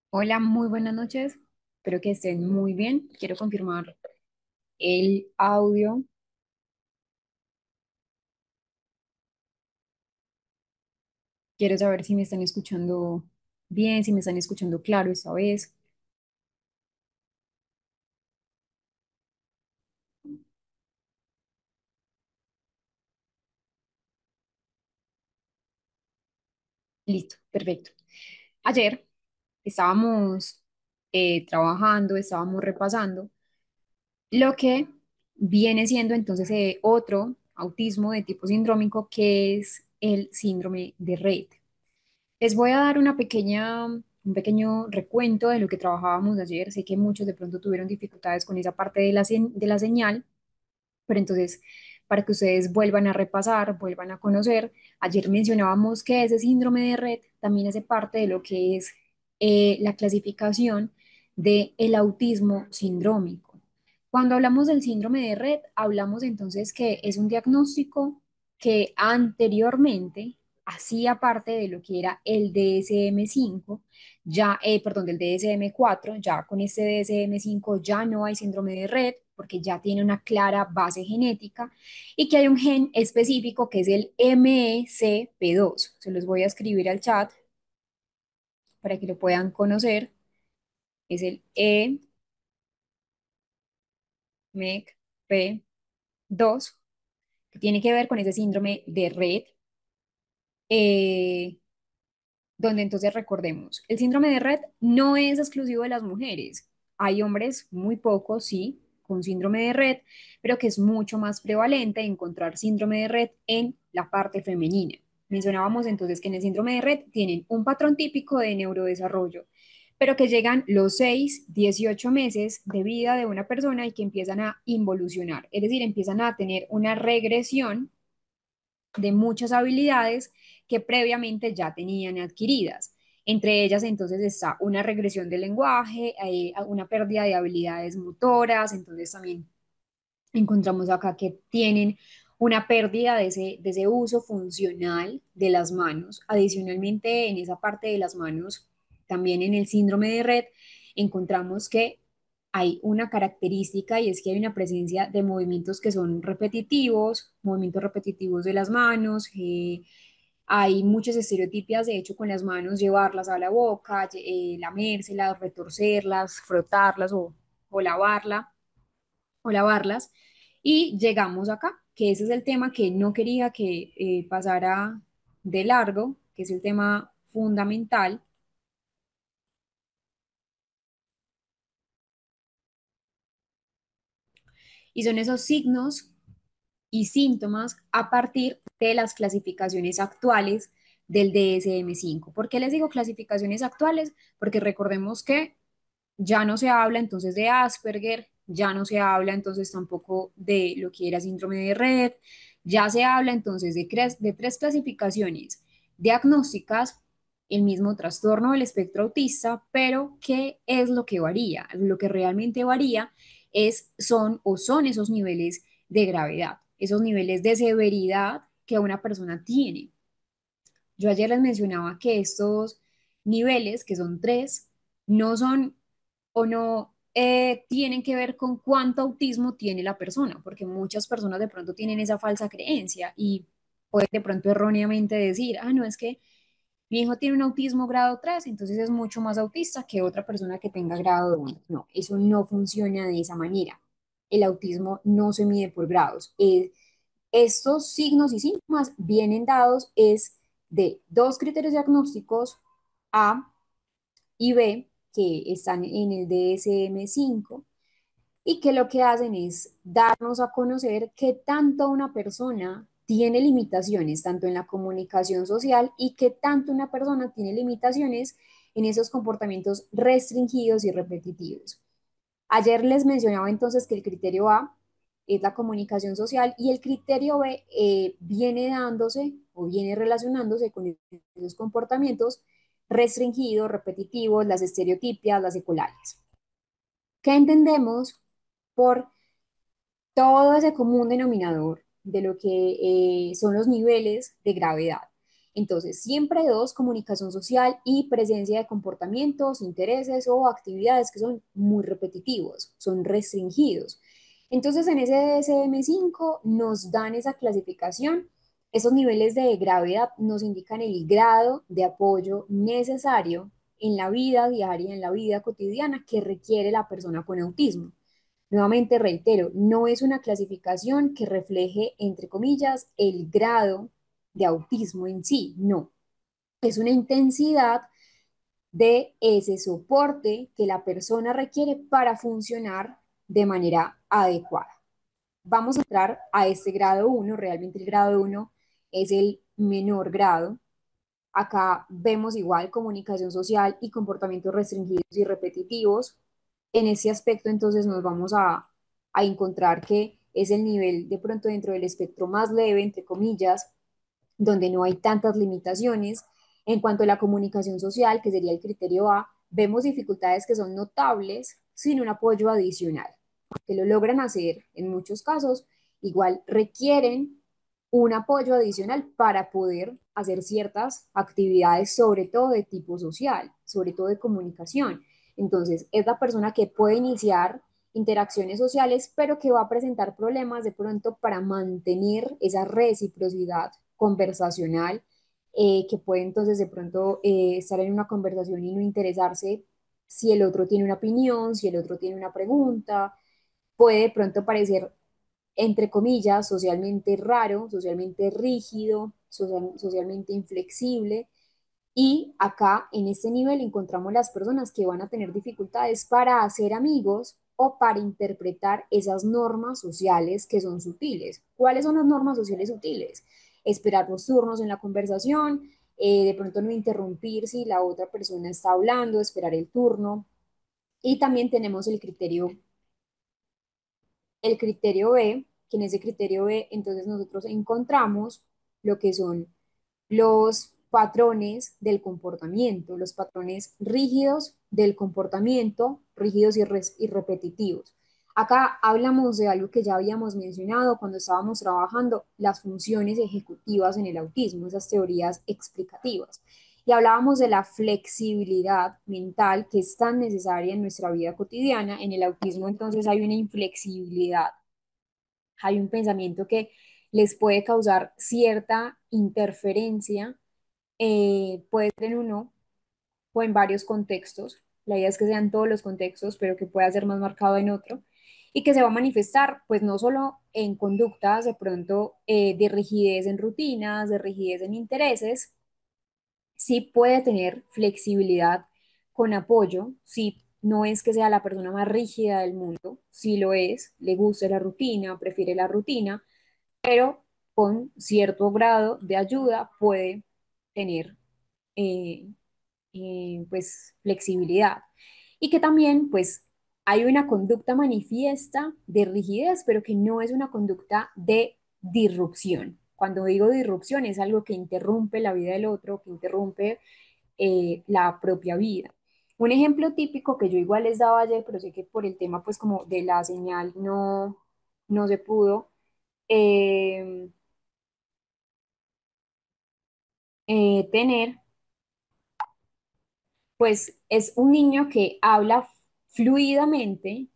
Hola, muy buenas noches. Espero que estén muy bien. Quiero confirmar el audio. Quiero saber si me están escuchando bien, si me están escuchando claro esta vez. Listo, perfecto. Ayer estábamos trabajando, estábamos repasando lo que viene siendo entonces otro autismo de tipo sindrómico que es el síndrome de Rett. Les voy a dar un pequeño recuento de lo que trabajábamos ayer. Sé que muchos de pronto tuvieron dificultades con esa parte de de la señal, pero entonces, para que ustedes vuelvan a repasar, vuelvan a conocer, ayer mencionábamos que ese síndrome de Rett también hace parte de lo que es la clasificación del autismo sindrómico. Cuando hablamos del síndrome de Rett, hablamos entonces que es un diagnóstico que anteriormente hacía parte de lo que era el DSM-5, ya, perdón, del DSM-4, ya con este DSM-5 ya no hay síndrome de Rett porque ya tiene una clara base genética y que hay un gen específico que es el MECP2. Se los voy a escribir al chat para que lo puedan conocer. Es el EMECP2, que tiene que ver con ese síndrome de Rett. eh, Donde entonces recordemos, el síndrome de Rett no es exclusivo de las mujeres. Hay hombres, muy pocos, sí, con síndrome de Rett, pero que es mucho más prevalente encontrar síndrome de Rett en la parte femenina. Mencionábamos entonces que en el síndrome de Rett tienen un patrón típico de neurodesarrollo, pero que llegan los 6, 18 meses de vida de una persona y que empiezan a involucionar, es decir, empiezan a tener una regresión de muchas habilidades que previamente ya tenían adquiridas. Entre ellas, entonces, está una regresión del lenguaje, una pérdida de habilidades motoras, entonces también encontramos acá que tienen una pérdida de ese uso funcional de las manos. Adicionalmente, en esa parte de las manos, también en el síndrome de Rett, encontramos que hay una característica y es que hay una presencia de movimientos que son repetitivos, movimientos repetitivos de las manos. Hay muchas estereotipias, de hecho, con las manos, llevarlas a la boca, lamérselas, retorcerlas, frotarlas o lavarla o lavarlas. Y llegamos acá, que ese es el tema que no quería que pasara de largo, que es el tema fundamental, y son esos signos y síntomas a partir de las clasificaciones actuales del DSM-5. ¿Por qué les digo clasificaciones actuales? Porque recordemos que ya no se habla entonces de Asperger, ya no se habla entonces tampoco de lo que era síndrome de Rett, ya se habla entonces de tres clasificaciones diagnósticas, el mismo trastorno del espectro autista, pero ¿qué es lo que varía? Lo que realmente varía son esos niveles de gravedad, esos niveles de severidad que una persona tiene. Yo ayer les mencionaba que estos niveles, que son tres, no son o no tienen que ver con cuánto autismo tiene la persona, porque muchas personas de pronto tienen esa falsa creencia y pueden de pronto erróneamente decir, ah, no, es que mi hijo tiene un autismo grado 3, entonces es mucho más autista que otra persona que tenga grado 1. No, eso no funciona de esa manera. El autismo no se mide por grados. Estos signos y síntomas vienen dados es de dos criterios diagnósticos, A y B, que están en el DSM-5 y que lo que hacen es darnos a conocer que tanto una persona tiene limitaciones, tanto en la comunicación social y que tanto una persona tiene limitaciones en esos comportamientos restringidos y repetitivos. Ayer les mencionaba entonces que el criterio A es la comunicación social y el criterio B viene dándose o viene relacionándose con esos comportamientos restringidos, repetitivos, las estereotipias, las ecolarias. ¿Qué entendemos por todo ese común denominador de lo que son los niveles de gravedad? Entonces, siempre hay dos, comunicación social y presencia de comportamientos, intereses o actividades que son muy repetitivos, son restringidos. Entonces, en ese DSM-5 nos dan esa clasificación. Esos niveles de gravedad nos indican el grado de apoyo necesario en la vida diaria, en la vida cotidiana que requiere la persona con autismo. Nuevamente reitero, no es una clasificación que refleje, entre comillas, el grado de autismo en sí, no. Es una intensidad de ese soporte que la persona requiere para funcionar de manera adecuada. Vamos a entrar a este grado uno. Realmente el grado uno es el menor grado. Acá vemos igual comunicación social y comportamientos restringidos y repetitivos. En ese aspecto, entonces, nos vamos a encontrar que es el nivel de pronto dentro del espectro más leve, entre comillas, donde no hay tantas limitaciones. En cuanto a la comunicación social, que sería el criterio A, vemos dificultades que son notables sin un apoyo adicional, que lo logran hacer en muchos casos, igual requieren un apoyo adicional para poder hacer ciertas actividades, sobre todo de tipo social, sobre todo de comunicación. Entonces, es la persona que puede iniciar interacciones sociales, pero que va a presentar problemas de pronto para mantener esa reciprocidad conversacional, que puede entonces de pronto estar en una conversación y no interesarse si el otro tiene una opinión, si el otro tiene una pregunta, puede de pronto parecer, entre comillas, socialmente raro, socialmente rígido, socialmente inflexible. Y acá, en este nivel, encontramos las personas que van a tener dificultades para hacer amigos o para interpretar esas normas sociales que son sutiles. ¿Cuáles son las normas sociales sutiles? Esperar los turnos en la conversación, de pronto no interrumpir si la otra persona está hablando, esperar el turno. Y también tenemos el criterio B, que en ese criterio B entonces nosotros encontramos lo que son los patrones del comportamiento, los patrones rígidos del comportamiento, rígidos y repetitivos. Acá hablamos de algo que ya habíamos mencionado cuando estábamos trabajando las funciones ejecutivas en el autismo, esas teorías explicativas. Y hablábamos de la flexibilidad mental que es tan necesaria en nuestra vida cotidiana. En el autismo entonces hay una inflexibilidad, hay un pensamiento que les puede causar cierta interferencia, puede ser en uno o en varios contextos. La idea es que sean todos los contextos, pero que pueda ser más marcado en otro y que se va a manifestar, pues no solo en conductas de pronto de rigidez en rutinas, de rigidez en intereses, sí puede tener flexibilidad con apoyo, sí no es que sea la persona más rígida del mundo, sí lo es, le gusta la rutina, prefiere la rutina, pero con cierto grado de ayuda puede tener eh, pues flexibilidad. Y que también pues hay una conducta manifiesta de rigidez, pero que no es una conducta de disrupción. Cuando digo disrupción es algo que interrumpe la vida del otro, que interrumpe la propia vida. Un ejemplo típico que yo igual les daba ayer, pero sé que por el tema pues como de la señal no se pudo, eh, tener, pues es un niño que habla fluidamente,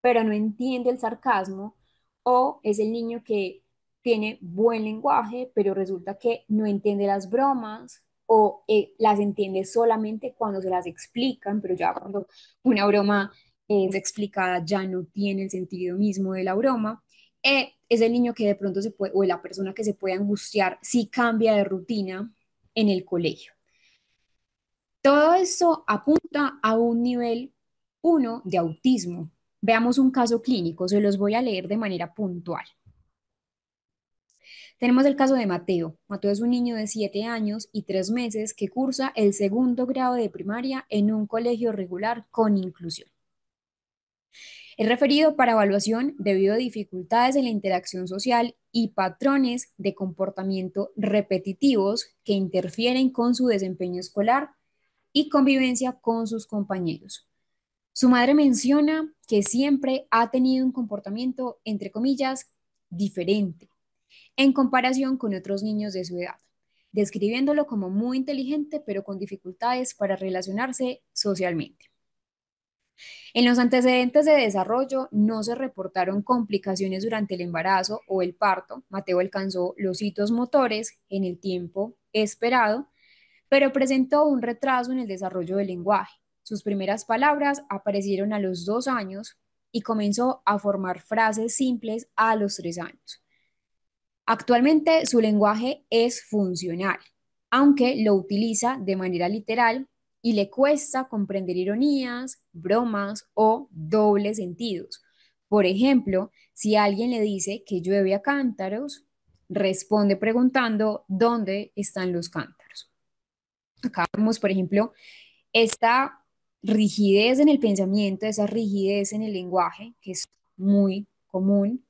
pero no entiende el sarcasmo, o es el niño que tiene buen lenguaje, pero resulta que no entiende las bromas o las entiende solamente cuando se las explican, pero ya cuando una broma es explicada ya no tiene el sentido mismo de la broma. Es el niño que de pronto se puede, o la persona que se puede angustiar si cambia de rutina en el colegio. Todo esto apunta a un nivel uno de autismo. Veamos un caso clínico, se los voy a leer de manera puntual. Tenemos el caso de Mateo. Mateo es un niño de 7 años y 3 meses que cursa el segundo grado de primaria en un colegio regular con inclusión. Es referido para evaluación debido a dificultades en la interacción social y patrones de comportamiento repetitivos que interfieren con su desempeño escolar y convivencia con sus compañeros. Su madre menciona que siempre ha tenido un comportamiento, entre comillas, diferente en comparación con otros niños de su edad, describiéndolo como muy inteligente pero con dificultades para relacionarse socialmente. En los antecedentes de desarrollo no se reportaron complicaciones durante el embarazo o el parto. Mateo alcanzó los hitos motores en el tiempo esperado, pero presentó un retraso en el desarrollo del lenguaje. Sus primeras palabras aparecieron a los 2 años y comenzó a formar frases simples a los 3 años. Actualmente su lenguaje es funcional, aunque lo utiliza de manera literal y le cuesta comprender ironías, bromas o dobles sentidos. Por ejemplo, si alguien le dice que llueve a cántaros, responde preguntando dónde están los cántaros. Acá vemos, por ejemplo, esta rigidez en el pensamiento, esa rigidez en el lenguaje, que es muy común.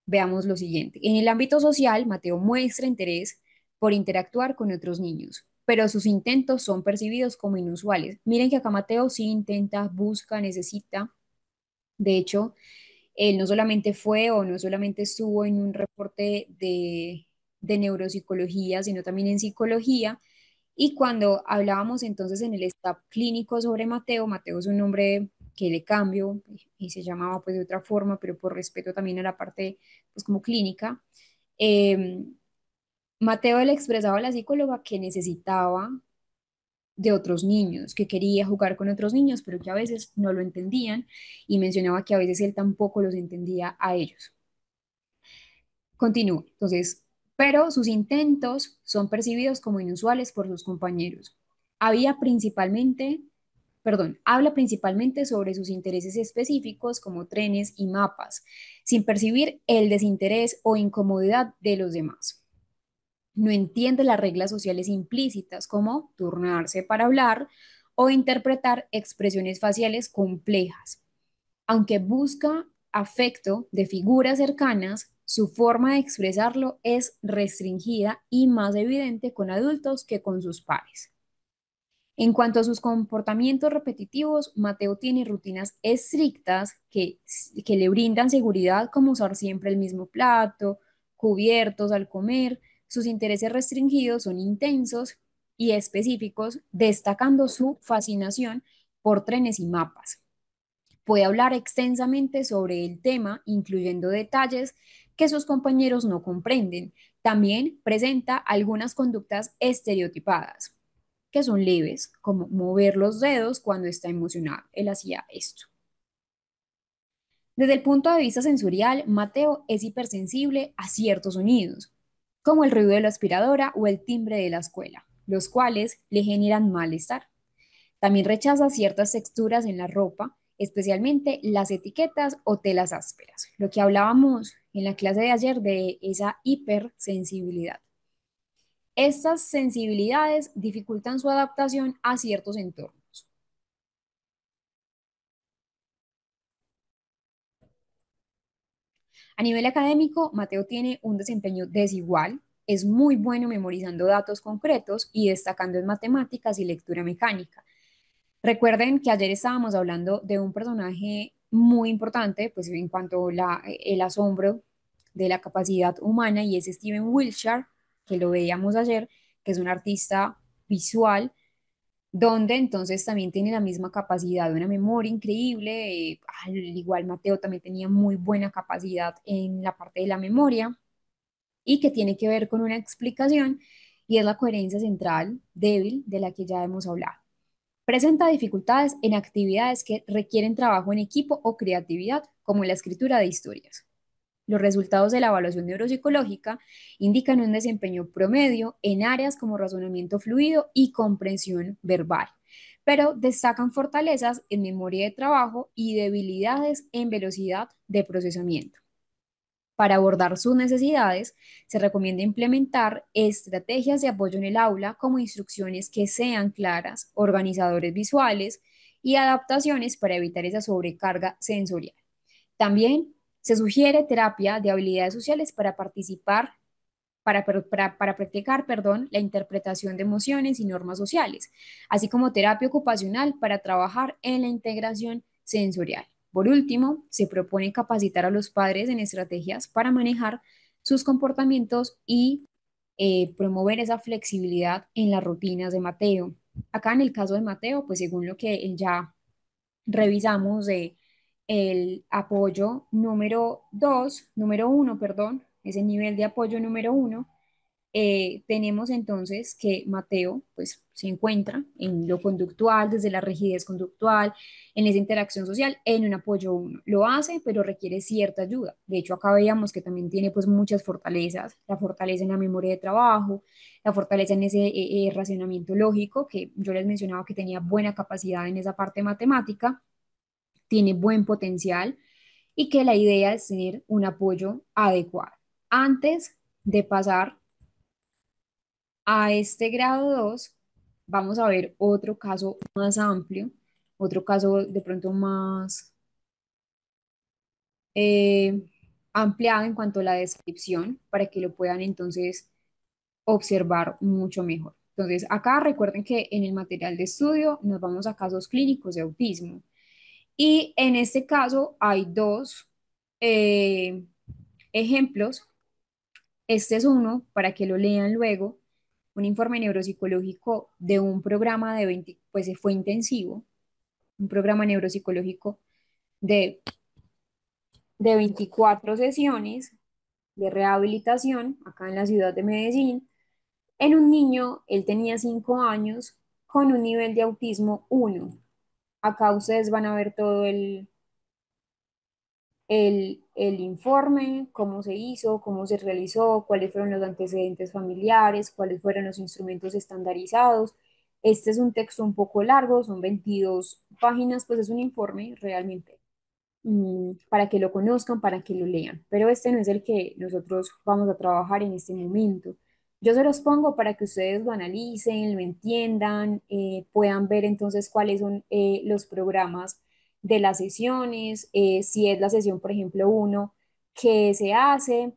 Veamos lo siguiente. En el ámbito social, Mateo muestra interés por interactuar con otros niños, pero sus intentos son percibidos como inusuales. Miren que acá Mateo sí intenta, busca, necesita. De hecho, él no solamente fue o no solamente estuvo en un reporte de neuropsicología, sino también en psicología. Y cuando hablábamos entonces en el staff clínico sobre Mateo, Mateo es un nombre que le cambio y se llamaba pues de otra forma, pero por respeto también a la parte pues como clínica. eh, Mateo le expresaba a la psicóloga que necesitaba de otros niños, que quería jugar con otros niños, pero que a veces no lo entendían y mencionaba que a veces él tampoco los entendía a ellos. Continúo. Entonces, pero sus intentos son percibidos como inusuales por sus compañeros. Había principalmente, habla principalmente sobre sus intereses específicos como trenes y mapas, sin percibir el desinterés o incomodidad de los demás. No entiende las reglas sociales implícitas como turnarse para hablar o interpretar expresiones faciales complejas. Aunque busca afecto de figuras cercanas, su forma de expresarlo es restringida y más evidente con adultos que con sus pares. En cuanto a sus comportamientos repetitivos, Mateo tiene rutinas estrictas que le brindan seguridad, como usar siempre el mismo plato, cubiertos al comer. Sus intereses restringidos son intensos y específicos, destacando su fascinación por trenes y mapas. Puede hablar extensamente sobre el tema, incluyendo detalles que sus compañeros no comprenden. También presenta algunas conductas estereotipadas, que son leves, como mover los dedos cuando está emocionado. Él hacía esto. Desde el punto de vista sensorial, Mateo es hipersensible a ciertos sonidos, como el ruido de la aspiradora o el timbre de la escuela, los cuales le generan malestar. También rechaza ciertas texturas en la ropa, especialmente las etiquetas o telas ásperas, lo que hablábamos en la clase de ayer de esa hipersensibilidad. Estas sensibilidades dificultan su adaptación a ciertos entornos. A nivel académico, Mateo tiene un desempeño desigual, es muy bueno memorizando datos concretos y destacando en matemáticas y lectura mecánica. Recuerden que ayer estábamos hablando de un personaje muy importante, pues en cuanto a el asombro de la capacidad humana, y es Steven Wilshire, que lo veíamos ayer, que es un artista visual, donde entonces también tiene la misma capacidad, una memoria increíble. Al igual Mateo también tenía muy buena capacidad en la parte de la memoria y que tiene que ver con una explicación, y es la coherencia central débil de la que ya hemos hablado. Presenta dificultades en actividades que requieren trabajo en equipo o creatividad, como la escritura de historias. Los resultados de la evaluación neuropsicológica indican un desempeño promedio en áreas como razonamiento fluido y comprensión verbal, pero destacan fortalezas en memoria de trabajo y debilidades en velocidad de procesamiento. Para abordar sus necesidades, se recomienda implementar estrategias de apoyo en el aula como instrucciones que sean claras, organizadores visuales y adaptaciones para evitar esa sobrecarga sensorial. También se sugiere terapia de habilidades sociales para participar, para practicar, perdón, la interpretación de emociones y normas sociales, así como terapia ocupacional para trabajar en la integración sensorial. Por último, se propone capacitar a los padres en estrategias para manejar sus comportamientos y promover esa flexibilidad en las rutinas de Mateo. Acá en el caso de Mateo, pues según lo que él ya revisamos de el apoyo número 2, número uno, perdón, ese nivel de apoyo número uno, tenemos entonces que Mateo pues se encuentra en lo conductual, desde la rigidez conductual, en esa interacción social, en un apoyo uno. Lo hace, pero requiere cierta ayuda. De hecho, acá veíamos que también tiene pues muchas fortalezas, la fortaleza en la memoria de trabajo, la fortaleza en ese racionamiento lógico, que yo les mencionaba que tenía buena capacidad en esa parte matemática, tiene buen potencial y que la idea es tener un apoyo adecuado. Antes de pasar a este grado 2 vamos a ver otro caso más amplio, otro caso de pronto más eh, ampliado en cuanto a la descripción, para que lo puedan entonces observar mucho mejor. Entonces, acá recuerden que en el material de estudio nos vamos a casos clínicos de autismo. Y en este caso hay dos eh, ejemplos. Este es uno para que lo lean luego, un informe neuropsicológico de un programa de 20, pues fue intensivo, un programa neuropsicológico de, de 24 sesiones de rehabilitación acá en la ciudad de Medellín. En un niño, él tenía 5 años con un nivel de autismo 1. Acá ustedes van a ver todo el informe, cómo se hizo, cómo se realizó, cuáles fueron los antecedentes familiares, cuáles fueron los instrumentos estandarizados. Este es un texto un poco largo, son 22 páginas, pues es un informe realmente para que lo conozcan, para que lo lean. Pero este no es el que nosotros vamos a trabajar en este momento. Yo se los pongo para que ustedes lo analicen, lo entiendan, puedan ver entonces cuáles son los programas de las sesiones, si es la sesión, por ejemplo, uno, qué se hace,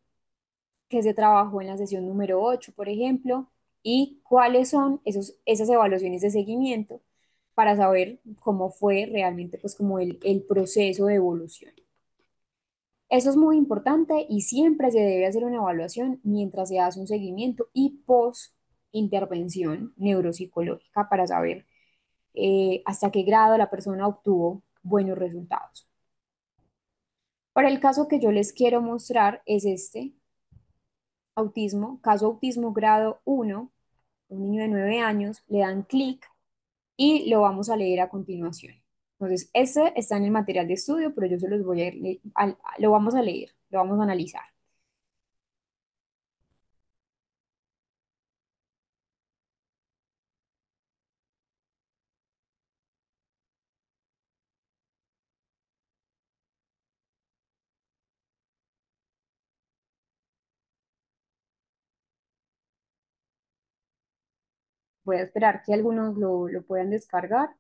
qué se trabajó en la sesión número 8 por ejemplo, y cuáles son esas evaluaciones de seguimiento para saber cómo fue realmente pues como el proceso de evolución. Eso es muy importante y siempre se debe hacer una evaluación mientras se hace un seguimiento y post intervención neuropsicológica para saber hasta qué grado la persona obtuvo buenos resultados. Para el caso que yo les quiero mostrar es este, autismo, caso autismo grado 1, un niño de 9 años, le dan clic y lo vamos a leer a continuación. Entonces, este está en el material de estudio, pero yo se los voy a ir, lo vamos a leer, lo vamos a analizar. Voy a esperar que algunos lo puedan descargar.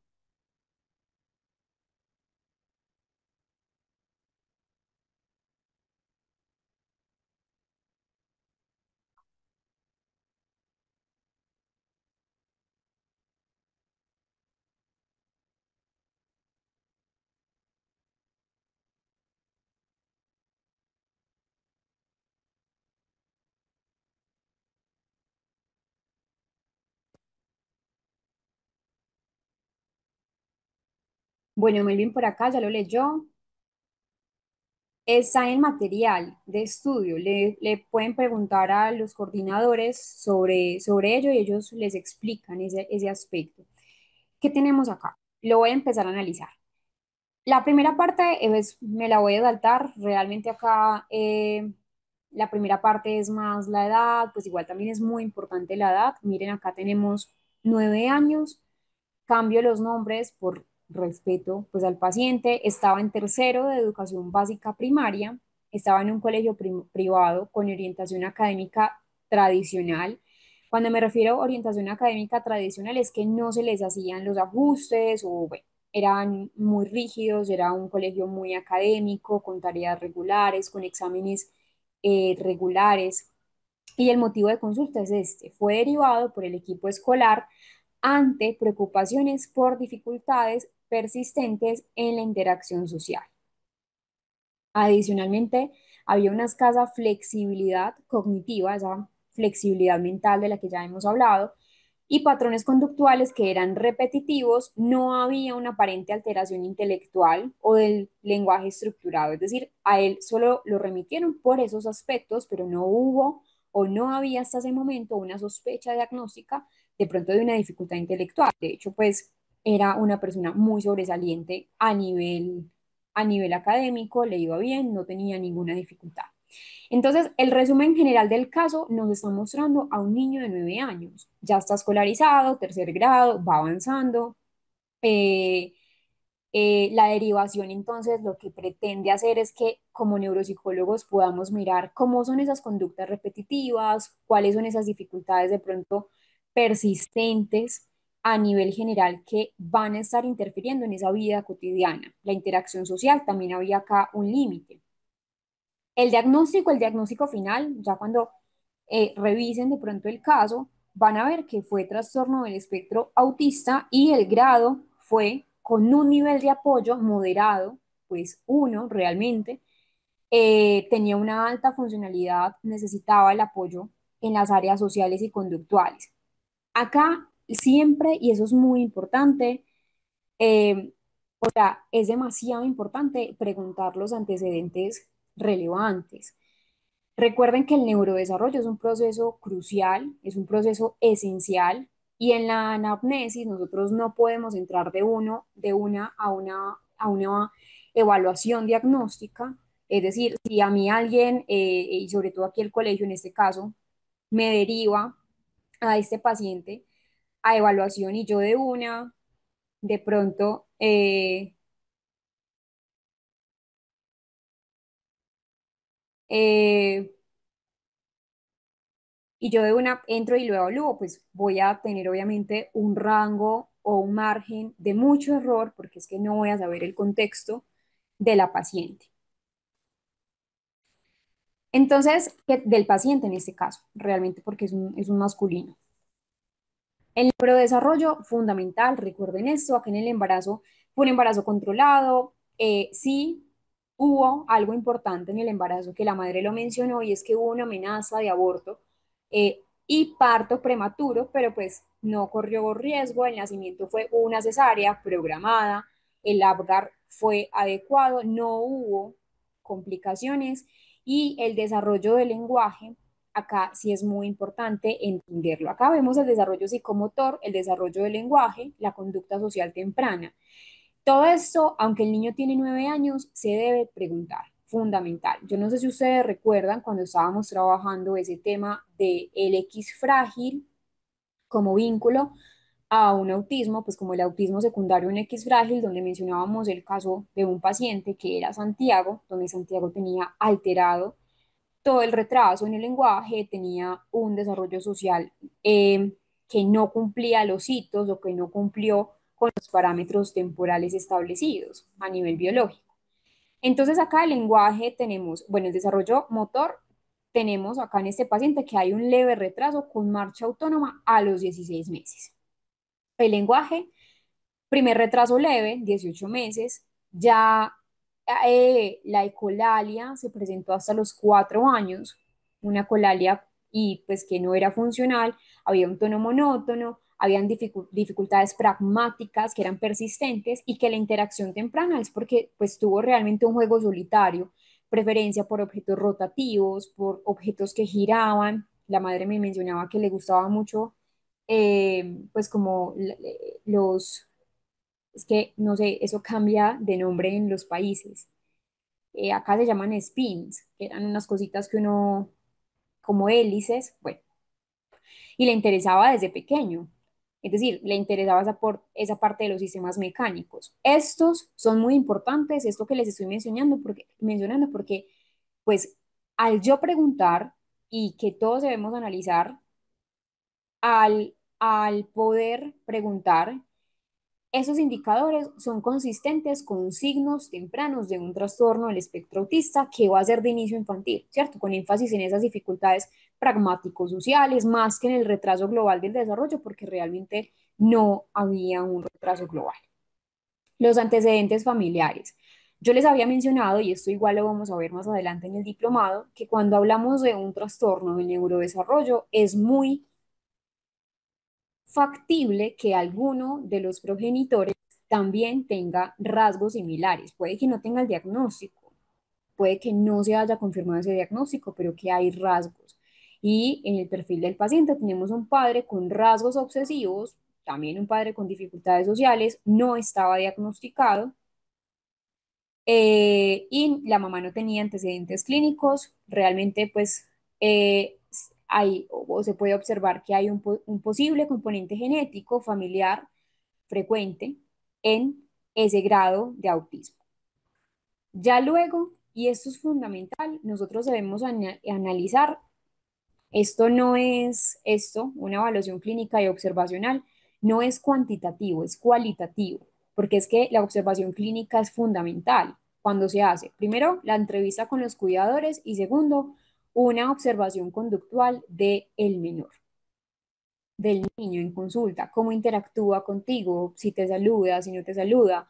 Bueno, Melvin por acá ya lo leyó. Está en el material de estudio. Le pueden preguntar a los coordinadores sobre ello y ellos les explican ese aspecto. ¿Qué tenemos acá? Lo voy a empezar a analizar. La primera parte me la voy a saltar. Realmente acá la primera parte es más la edad, pues igual también es muy importante la edad. Miren, acá tenemos 9 años. Cambio los nombres por respeto pues al paciente. Estaba en tercero de educación básica primaria, estaba en un colegio privado con orientación académica tradicional. Cuando me refiero a orientación académica tradicional es que no se les hacían los ajustes o bueno, eran muy rígidos, era un colegio muy académico, con tareas regulares, con exámenes regulares. Y el motivo de consulta es este, fue derivado por el equipo escolar ante preocupaciones por dificultades persistentes en la interacción social. Adicionalmente, había una escasa flexibilidad cognitiva, esa flexibilidad mental de la que ya hemos hablado, y patrones conductuales que eran repetitivos. No había una aparente alteración intelectual o del lenguaje estructurado, es decir, a él solo lo remitieron por esos aspectos, pero no hubo o no había hasta ese momento una sospecha diagnóstica de pronto de una dificultad intelectual. De hecho, pues era una persona muy sobresaliente a nivel académico, le iba bien, no tenía ninguna dificultad. Entonces, el resumen general del caso nos está mostrando a un niño de 9 años. Ya está escolarizado, tercer grado, va avanzando. eh, la derivación, entonces, lo que pretende hacer es que como neuropsicólogos podamos mirar cómo son esas conductas repetitivas, cuáles son esas dificultades de pronto persistentes a nivel general que van a estar interfiriendo en esa vida cotidiana. La interacción social, también había acá un límite. El diagnóstico final, ya cuando revisen de pronto el caso, van a ver que fue trastorno del espectro autista y el grado fue con un nivel de apoyo moderado, pues uno realmente, tenía una alta funcionalidad, necesitaba el apoyo en las áreas sociales y conductuales. Acá siempre, y eso es muy importante, eh, es demasiado importante preguntar los antecedentes relevantes. Recuerden que el neurodesarrollo es un proceso crucial, es un proceso esencial, y en la anamnesis nosotros no podemos entrar de una a una evaluación diagnóstica. Es decir, si a mí alguien, y sobre todo aquí el colegio en este caso, me deriva a este paciente a evaluación y yo de una, de pronto, eh, y yo de una entro y lo evalúo, pues voy a tener obviamente un rango o un margen de mucho error porque es que no voy a saber el contexto de la paciente. Entonces, del paciente en este caso, realmente porque es un masculino. El neurodesarrollo fundamental, recuerden esto, acá en el embarazo fue un embarazo controlado. Sí hubo algo importante en el embarazo que la madre lo mencionó, y es que hubo una amenaza de aborto y parto prematuro, pero pues no corrió riesgo. El nacimiento fue una cesárea programada, el Apgar fue adecuado, no hubo complicaciones, y el desarrollo del lenguaje, acá sí es muy importante entenderlo. Acá vemos el desarrollo psicomotor, el desarrollo del lenguaje, la conducta social temprana. Todo esto, aunque el niño tiene 9 años, se debe preguntar, fundamental. Yo no sé si ustedes recuerdan cuando estábamos trabajando ese tema de el X frágil como vínculo a un autismo, pues como el autismo secundario en X frágil, donde mencionábamos el caso de un paciente que era Santiago, donde Santiago tenía alterado todo el retraso en el lenguaje, tenía un desarrollo social que no cumplía los hitos o que no cumplió con los parámetros temporales establecidos a nivel biológico. Entonces acá el lenguaje tenemos, bueno, el desarrollo motor, tenemos acá en este paciente que hay un leve retraso con marcha autónoma a los 16 meses. El lenguaje, primer retraso leve, 18 meses. Ya la ecolalia se presentó hasta los 4 años, una ecolalia y pues que no era funcional, había un tono monótono, habían dificultades pragmáticas que eran persistentes, y que la interacción temprana es porque pues tuvo realmente un juego solitario, preferencia por objetos rotativos, por objetos que giraban. La madre me mencionaba que le gustaba mucho pues como los, es que no sé, eso cambia de nombre en los países. Acá se llaman spins, que eran unas cositas que uno, como hélices, bueno, y le interesaba desde pequeño. Es decir, le interesaba esa parte de los sistemas mecánicos. Estos son muy importantes, esto que les estoy mencionando porque, pues, al yo preguntar, y que todos debemos analizar, al poder preguntar, esos indicadores son consistentes con signos tempranos de un trastorno del espectro autista que va a ser de inicio infantil, ¿cierto? Con énfasis en esas dificultades pragmáticos sociales, más que en el retraso global del desarrollo, porque realmente no había un retraso global. Los antecedentes familiares. Yo les había mencionado, y esto igual lo vamos a ver más adelante en el diplomado, que cuando hablamos de un trastorno del neurodesarrollo es muy factible que alguno de los progenitores también tenga rasgos similares. Puede que no tenga el diagnóstico, puede que no se haya confirmado ese diagnóstico, pero que hay rasgos. Y en el perfil del paciente tenemos un padre con rasgos obsesivos, también un padre con dificultades sociales, no estaba diagnosticado, y la mamá no tenía antecedentes clínicos. Realmente, pues, hay o se puede observar que hay un posible componente genético familiar frecuente en ese grado de autismo. Ya luego, y esto es fundamental, nosotros debemos analizar, esto no es esto, una evaluación clínica y observacional, no es cuantitativo, es cualitativo, porque es que la observación clínica es fundamental cuando se hace, primero, la entrevista con los cuidadores y segundo, una observación conductual del menor, del niño en consulta, cómo interactúa contigo, si te saluda, si no te saluda.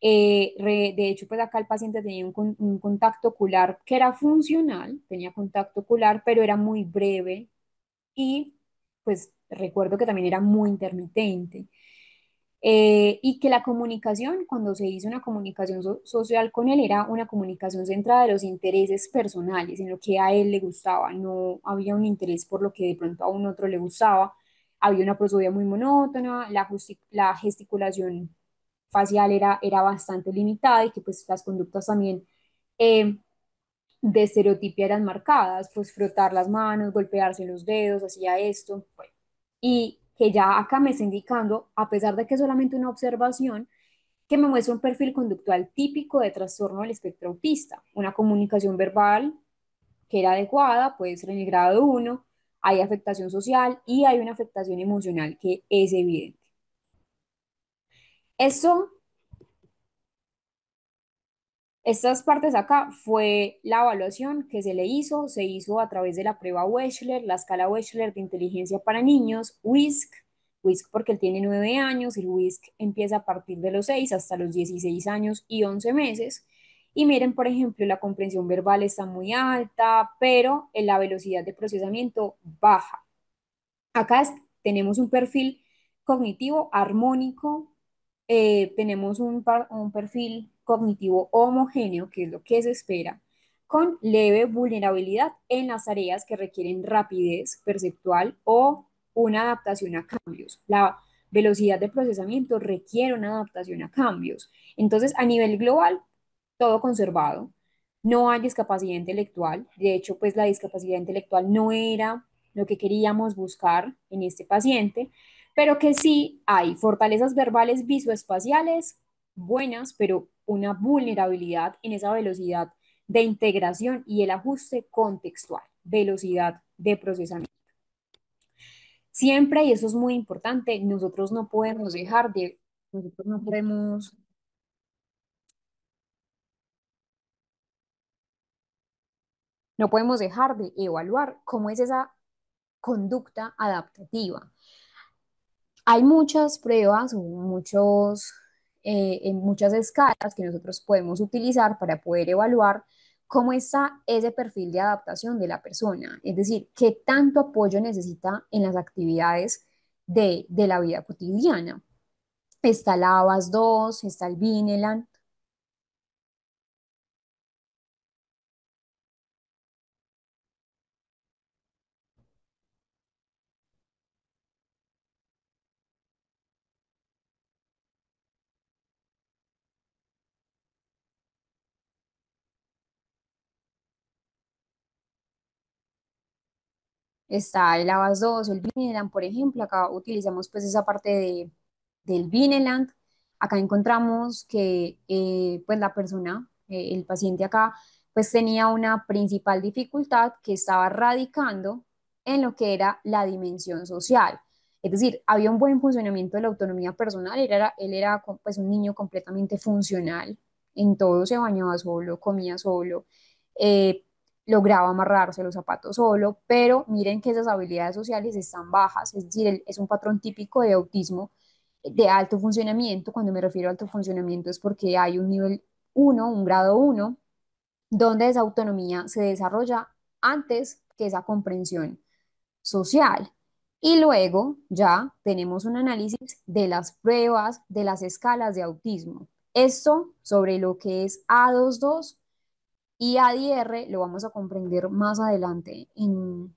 De hecho, pues acá el paciente tenía un contacto ocular que era funcional, tenía contacto ocular, pero era muy breve y pues recuerdo que también era muy intermitente. Y que la comunicación, cuando se hizo una comunicación social con él, era una comunicación centrada en los intereses personales, en lo que a él le gustaba, no había un interés por lo que de pronto a un otro le gustaba, había una prosodia muy monótona, la gesticulación facial era bastante limitada y que pues las conductas también eh, de estereotipia eran marcadas, pues frotar las manos, golpearse los dedos, hacía esto, bueno. Y que ya acá me está indicando, a pesar de que es solamente una observación, que me muestra un perfil conductual típico de trastorno del espectro autista, una comunicación verbal que era adecuada, puede ser en el grado 1, hay afectación social y hay una afectación emocional que es evidente. Eso Estas partes acá fue la evaluación que se hizo a través de la prueba Wechsler, la escala Wechsler de inteligencia para niños, WISC porque él tiene 9 años, el WISC empieza a partir de los 6 hasta los 16 años y 11 meses. Y miren, por ejemplo, la comprensión verbal está muy alta, pero en la velocidad de procesamiento baja. Acá tenemos un perfil cognitivo armónico, tenemos un perfil cognitivo homogéneo, que es lo que se espera, con leve vulnerabilidad en las tareas que requieren rapidez perceptual o una adaptación a cambios. La velocidad de procesamiento requiere una adaptación a cambios. Entonces, a nivel global, todo conservado. No hay discapacidad intelectual. De hecho, pues la discapacidad intelectual no era lo que queríamos buscar en este paciente, pero que sí hay fortalezas verbales visoespaciales buenas, pero una vulnerabilidad en esa velocidad de integración y el ajuste contextual, velocidad de procesamiento. Siempre, y eso es muy importante, nosotros no podemos dejar de evaluar cómo es esa conducta adaptativa. Hay muchas pruebas o en muchas escalas que nosotros podemos utilizar para poder evaluar cómo está ese perfil de adaptación de la persona, es decir, qué tanto apoyo necesita en las actividades de la vida cotidiana. Está la ABAS-2, está el Vineland. Está el ABAS-2, el Vineland, por ejemplo. Acá utilizamos pues esa parte del Vineland. Acá encontramos que pues la persona, el paciente acá, pues tenía una principal dificultad que estaba radicando en lo que era la dimensión social. Es decir, había un buen funcionamiento de la autonomía personal. Él era pues un niño completamente funcional. En todo se bañaba solo, comía solo. eh, Lograba amarrarse los zapatos solo, pero miren que esas habilidades sociales están bajas, es decir, es un patrón típico de autismo de alto funcionamiento. Cuando me refiero a alto funcionamiento es porque hay un nivel uno, un grado uno, donde esa autonomía se desarrolla antes que esa comprensión social. Y luego ya tenemos un análisis de las pruebas de las escalas de autismo. Esto sobre lo que es A22 y ADR lo vamos a comprender más adelante en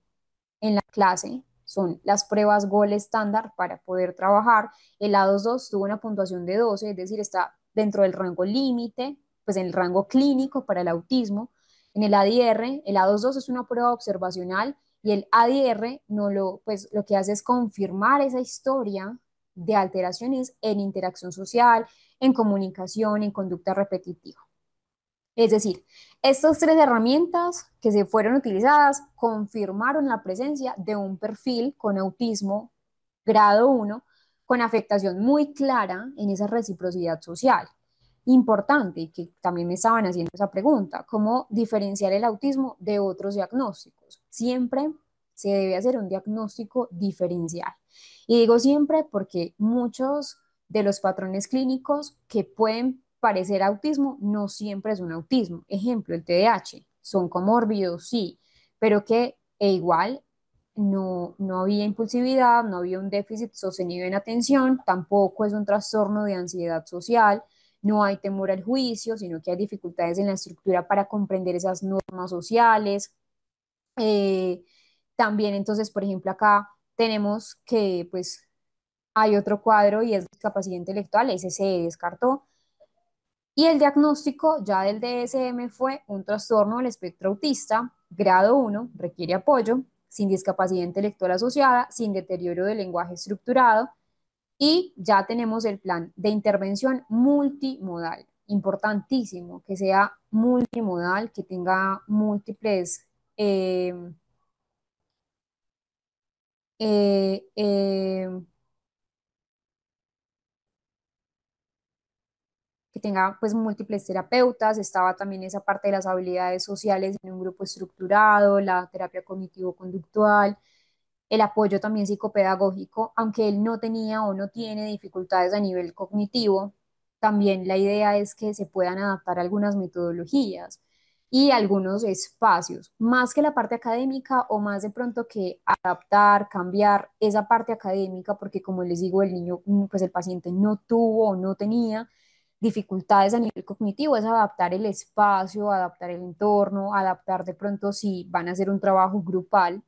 la clase. Son las pruebas Gold estándar para poder trabajar. El A22 tuvo una puntuación de 12, es decir, está dentro del rango límite, pues en el rango clínico para el autismo. En el ADR, el A22 es una prueba observacional y el ADR no lo, pues, lo que hace es confirmar esa historia de alteraciones en interacción social, en comunicación, en conducta repetitiva. Es decir, estas tres herramientas que se fueron utilizadas confirmaron la presencia de un perfil con autismo grado uno con afectación muy clara en esa reciprocidad social. Importante, y que también me estaban haciendo esa pregunta, ¿cómo diferenciar el autismo de otros diagnósticos? Siempre se debe hacer un diagnóstico diferencial. Y digo siempre porque muchos de los patrones clínicos que pueden parecer autismo no siempre es un autismo. Ejemplo, el TDAH, son comórbidos, sí, pero que igual no había impulsividad, no había un déficit sostenido en atención, tampoco es un trastorno de ansiedad social, no hay temor al juicio, sino que hay dificultades en la estructura para comprender esas normas sociales. Eh, También entonces, por ejemplo, acá tenemos que pues hay otro cuadro y es discapacidad intelectual, ese se descartó. Y el diagnóstico ya del DSM fue un trastorno del espectro autista, grado uno, requiere apoyo, sin discapacidad intelectual asociada, sin deterioro del lenguaje estructurado, y ya tenemos el plan de intervención multimodal. Importantísimo que sea multimodal, que tenga múltiples eh, eh, eh, que tenga pues múltiples terapeutas. Estaba también esa parte de las habilidades sociales en un grupo estructurado, la terapia cognitivo-conductual, el apoyo también psicopedagógico, aunque él no tenía o no tiene dificultades a nivel cognitivo. También la idea es que se puedan adaptar algunas metodologías y algunos espacios, más que la parte académica o más de pronto que adaptar, cambiar esa parte académica, porque como les digo, el niño, pues el paciente no tuvo o no tenía dificultades a nivel cognitivo, es adaptar el espacio, adaptar el entorno, adaptar de pronto si van a hacer un trabajo grupal.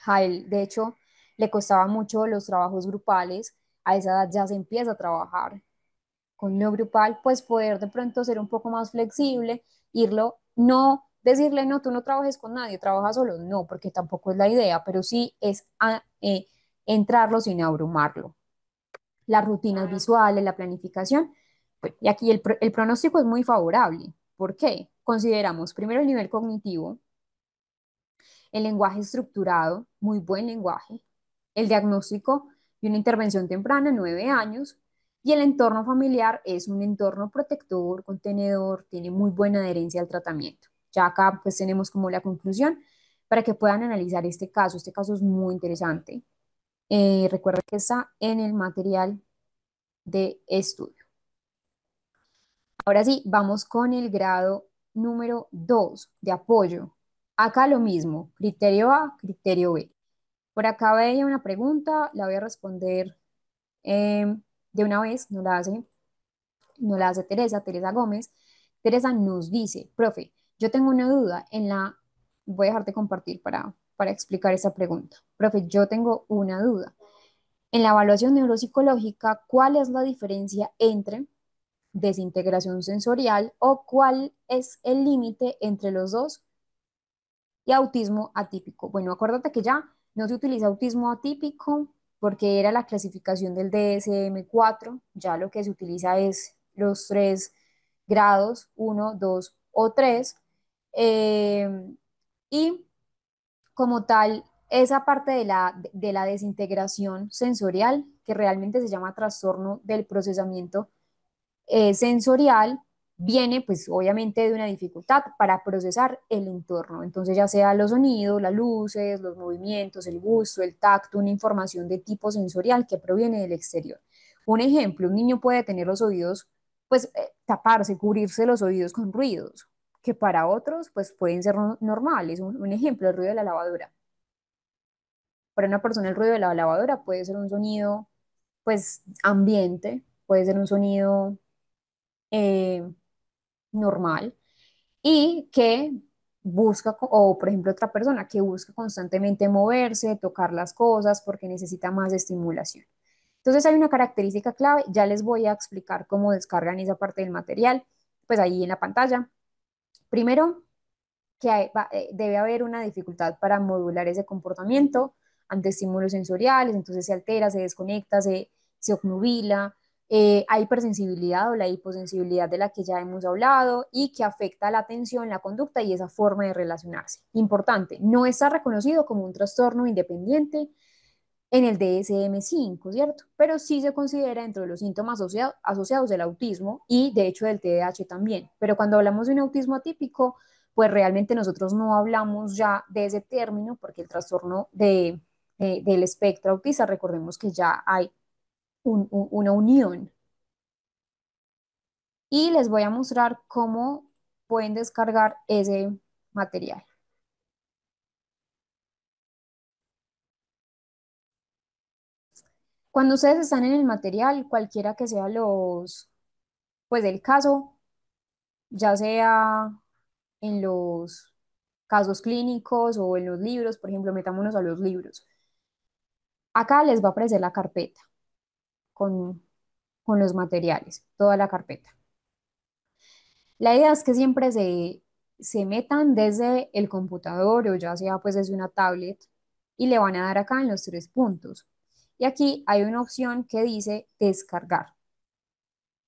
A él, de hecho, le costaba mucho los trabajos grupales, a esa edad ya se empieza a trabajar con lo grupal, pues poder de pronto ser un poco más flexible, irlo, no decirle, no, tú no trabajes con nadie, trabaja solo, no, porque tampoco es la idea, pero sí es entrarlo sin abrumarlo. Las rutinas visuales, la planificación, pues, y aquí el pronóstico es muy favorable. ¿Por qué? Consideramos primero el nivel cognitivo, el lenguaje estructurado, muy buen lenguaje, el diagnóstico y una intervención temprana, 9 años, y el entorno familiar es un entorno protector, contenedor, tiene muy buena adherencia al tratamiento. Ya acá pues tenemos como la conclusión para que puedan analizar este caso. Este caso es muy interesante. Recuerda que está en el material de estudio. Ahora sí, vamos con el grado número 2 de apoyo. Acá lo mismo, criterio A, criterio B. Por acá veía una pregunta, la voy a responder de una vez, no la hace Teresa Gómez. Teresa nos dice, profe, yo tengo una duda voy a dejarte compartir para explicar esa pregunta. Profe, yo tengo una duda. En la evaluación neuropsicológica, ¿cuál es la diferencia entre desintegración sensorial o cuál es el límite entre los dos y autismo atípico? Bueno, acuérdate que ya no se utiliza autismo atípico porque era la clasificación del DSM-4, ya lo que se utiliza es los tres grados, uno, 2 o 3, y como tal, esa parte de la desintegración sensorial, que realmente se llama trastorno del procesamiento sensorial, viene pues obviamente de una dificultad para procesar el entorno. Entonces ya sea los sonidos, las luces, los movimientos, el gusto, el tacto, una información de tipo sensorial que proviene del exterior. Un ejemplo, un niño puede tener los oídos, pues taparse, cubrirse los oídos con ruidos, que para otros pues pueden ser normales. Un ejemplo, el ruido de la lavadora. Para una persona el ruido de la lavadora puede ser un sonido pues ambiente, puede ser un sonido eh, normal y que busca, o por ejemplo otra persona que busca constantemente moverse, tocar las cosas porque necesita más estimulación. Entonces hay una característica clave, ya les voy a explicar cómo descargan esa parte del material, pues ahí en la pantalla. Primero, que debe haber una dificultad para modular ese comportamiento ante estímulos sensoriales, entonces se altera, se desconecta, se obnubila, hay hipersensibilidad o la hiposensibilidad de la que ya hemos hablado y que afecta la atención, la conducta y esa forma de relacionarse. Importante, no está reconocido como un trastorno independiente en el DSM-5, ¿cierto? Pero sí se considera dentro de los síntomas asociados del autismo y de hecho del TDAH también. Pero cuando hablamos de un autismo atípico, pues realmente nosotros no hablamos ya de ese término porque el trastorno del espectro autista, recordemos que ya hay una unión. Y les voy a mostrar cómo pueden descargar ese material. Cuando ustedes están en el material, cualquiera que sea pues el caso, ya sea en los casos clínicos o en los libros, por ejemplo, metámonos a los libros. Acá les va a aparecer la carpeta con, con los materiales, toda la carpeta. La idea es que siempre se metan desde el computador o ya sea pues desde una tablet y le van a dar acá en los tres puntos. Y aquí hay una opción que dice descargar,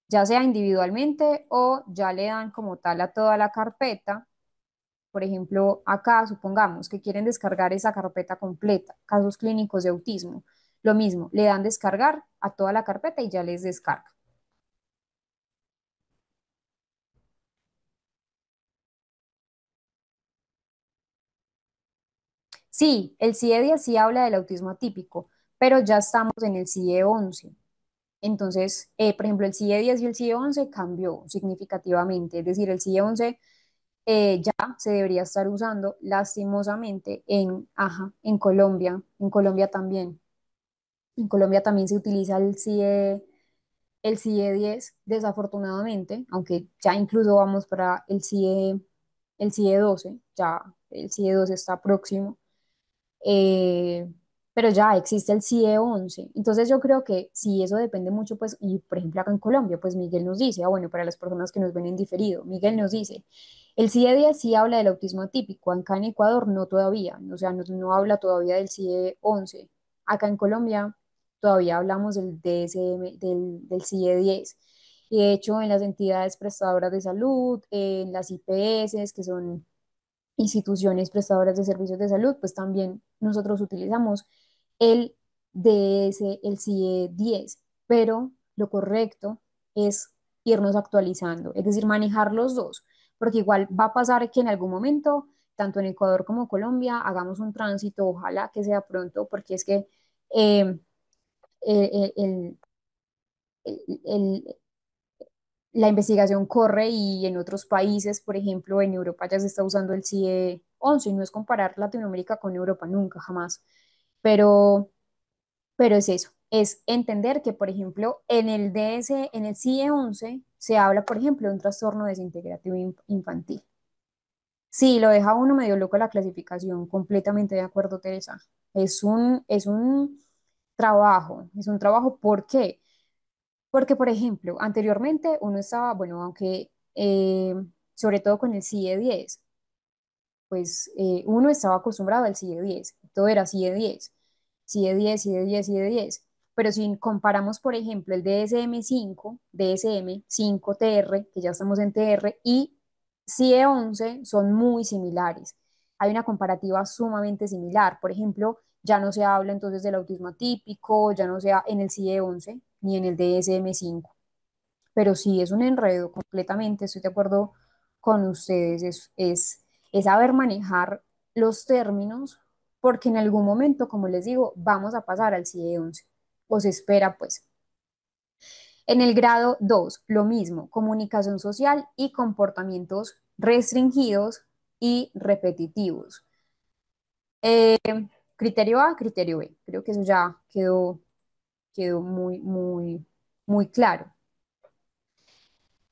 ya sea individualmente o ya le dan como tal a toda la carpeta. Por ejemplo, acá supongamos que quieren descargar esa carpeta completa, casos clínicos de autismo. Lo mismo, le dan descargar a toda la carpeta y ya les descarga. Sí, el CIE-10 sí habla del autismo atípico, pero ya estamos en el CIE-11. Entonces, por ejemplo, el CIE-10 y el CIE-11 cambió significativamente. Es decir, el CIE-11 ya se debería estar usando lastimosamente en Colombia. En Colombia también. En Colombia también se utiliza el CIE 10, desafortunadamente, aunque ya incluso vamos para el CIE 12, ya el CIE 12 está próximo, eh, pero ya existe el CIE 11. Entonces yo creo que si eso depende mucho, pues, y por ejemplo acá en Colombia, pues Miguel nos dice, bueno, para las personas que nos ven en diferido, Miguel nos dice, el CIE 10 sí habla del autismo atípico, acá en Ecuador no todavía, o sea, no habla todavía del CIE 11. Acá en Colombia todavía hablamos del DSM, del CIE 10. Y de hecho, en las entidades prestadoras de salud, en las IPS, que son instituciones prestadoras de servicios de salud, pues también nosotros utilizamos el el CIE 10, pero lo correcto es irnos actualizando, es decir, manejar los dos, porque igual va a pasar que en algún momento, tanto en Ecuador como Colombia, hagamos un tránsito, ojalá que sea pronto, porque es que eh, el, el- el- la investigación corre y en otros países, por ejemplo, en Europa ya se está usando el CIE 11 y no es comparar Latinoamérica con Europa, nunca, jamás. Pero, pero es eso, es entender que, por ejemplo, en el CIE 11 se habla, por ejemplo, de un trastorno desintegrativo infantil. Sí, lo deja uno medio loco la clasificación, completamente de acuerdo, Teresa. Es un trabajo, ¿por qué? Porque, por ejemplo, anteriormente uno estaba, bueno, aunque sobre todo con el CIE 10, pues uno estaba acostumbrado al CIE 10, todo era CIE 10, CIE 10, CIE 10, CIE 10. Pero si comparamos, por ejemplo, el DSM-5, DSM-5 TR, que ya estamos en TR, y CIE 11, son muy similares. Hay una comparativa sumamente similar. Por ejemplo, ya no se habla entonces del autismo atípico, ya no se ha en el CIE 11 ni en el DSM-5, pero sí es un enredo completamente, estoy de acuerdo con ustedes, es saber manejar los términos, porque en algún momento, como les digo, vamos a pasar al CIE 11, o se espera pues. En el grado 2 lo mismo, comunicación social y comportamientos restringidos y repetitivos. Eh, criterio A, criterio B. Creo que eso ya quedó muy claro.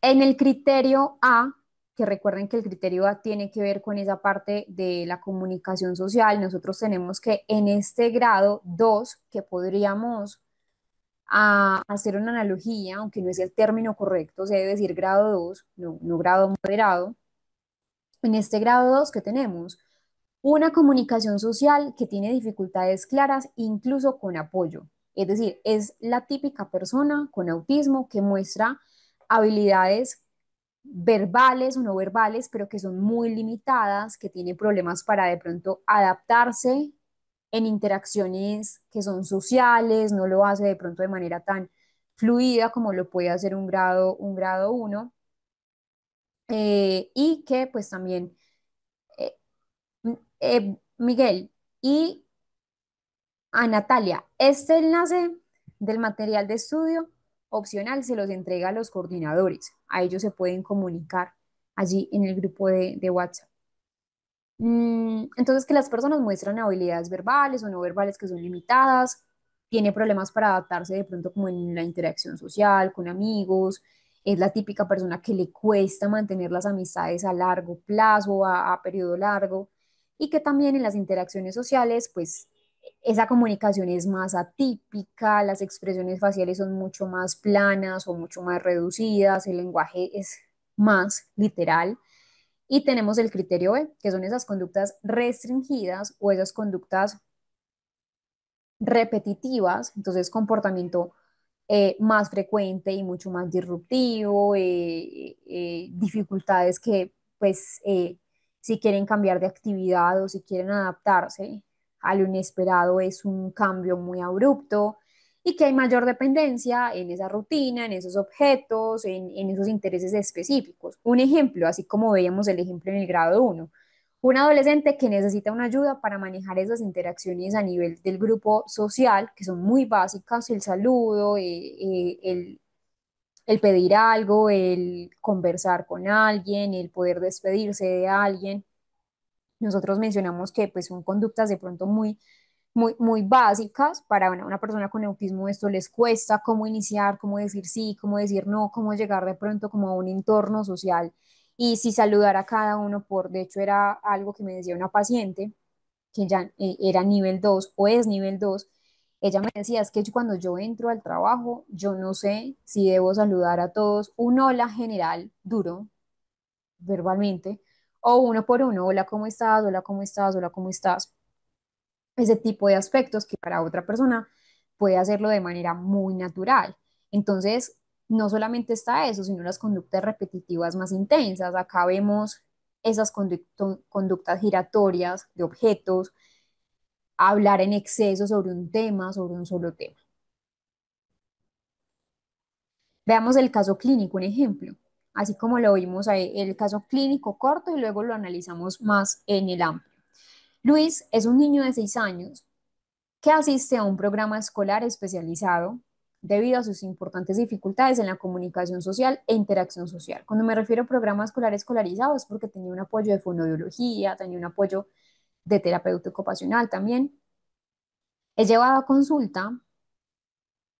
En el criterio A, que recuerden que el criterio A tiene que ver con esa parte de la comunicación social, nosotros tenemos que en este grado 2 que podríamos hacer una analogía, aunque no es el término correcto, se debe decir grado 2 no grado moderado. En este grado 2 que tenemos una comunicación social que tiene dificultades claras, incluso con apoyo. Es decir, es la típica persona con autismo que muestra habilidades verbales o no verbales, pero que son muy limitadas, que tiene problemas para de pronto adaptarse en interacciones que son sociales, no lo hace de pronto de manera tan fluida como lo puede hacer un grado uno, y que pues también, eh, Miguel, y a Natalia, este enlace del material de estudio opcional se los entrega a los coordinadores, a ellos se pueden comunicar allí en el grupo de WhatsApp. Entonces, que las personas muestran habilidades verbales o no verbales que son limitadas, tiene problemas para adaptarse de pronto como en la interacción social, con amigos, es la típica persona que le cuesta mantener las amistades a largo plazo, a periodo largo, y que también en las interacciones sociales, pues esa comunicación es más atípica, las expresiones faciales son mucho más planas o mucho más reducidas, el lenguaje es más literal. Y tenemos el criterio B, que son esas conductas restringidas o esas conductas repetitivas, entonces comportamiento más frecuente y mucho más disruptivo, dificultades que pues si quieren cambiar de actividad o si quieren adaptarse a lo inesperado es un cambio muy abrupto y que hay mayor dependencia en esa rutina, en esos objetos, en esos intereses específicos. Un ejemplo, así como veíamos el ejemplo en el grado uno, un adolescente que necesita una ayuda para manejar esas interacciones a nivel del grupo social, que son muy básicas, el saludo, el pedir algo, el conversar con alguien, el poder despedirse de alguien. Nosotros mencionamos que pues son conductas de pronto muy básicas para una persona con autismo. Esto les cuesta cómo iniciar, cómo decir sí, cómo decir no, cómo llegar de pronto como a un entorno social y si saludar a cada uno de hecho era algo que me decía una paciente que ya era nivel 2 o es nivel 2. Ella me decía, es que cuando yo entro al trabajo, yo no sé si debo saludar a todos un hola general duro, verbalmente, o uno por uno, hola, ¿cómo estás? Hola, ¿cómo estás? Hola, ¿cómo estás? Ese tipo de aspectos que para otra persona puede hacerlo de manera muy natural. Entonces, no solamente está eso, sino las conductas repetitivas más intensas. Acá vemos esas conductas giratorias de objetos, hablar en exceso sobre un tema, sobre un solo tema. Veamos el caso clínico, un ejemplo, así como lo vimos ahí, el caso clínico corto y luego lo analizamos más en el amplio. Luis es un niño de 6 años que asiste a un programa escolar especializado debido a sus importantes dificultades en la comunicación social e interacción social. Cuando me refiero a programa escolar escolarizado es porque tenía un apoyo de fonoaudiología, tenía un apoyo de terapeuta ocupacional también. Es llevado a consulta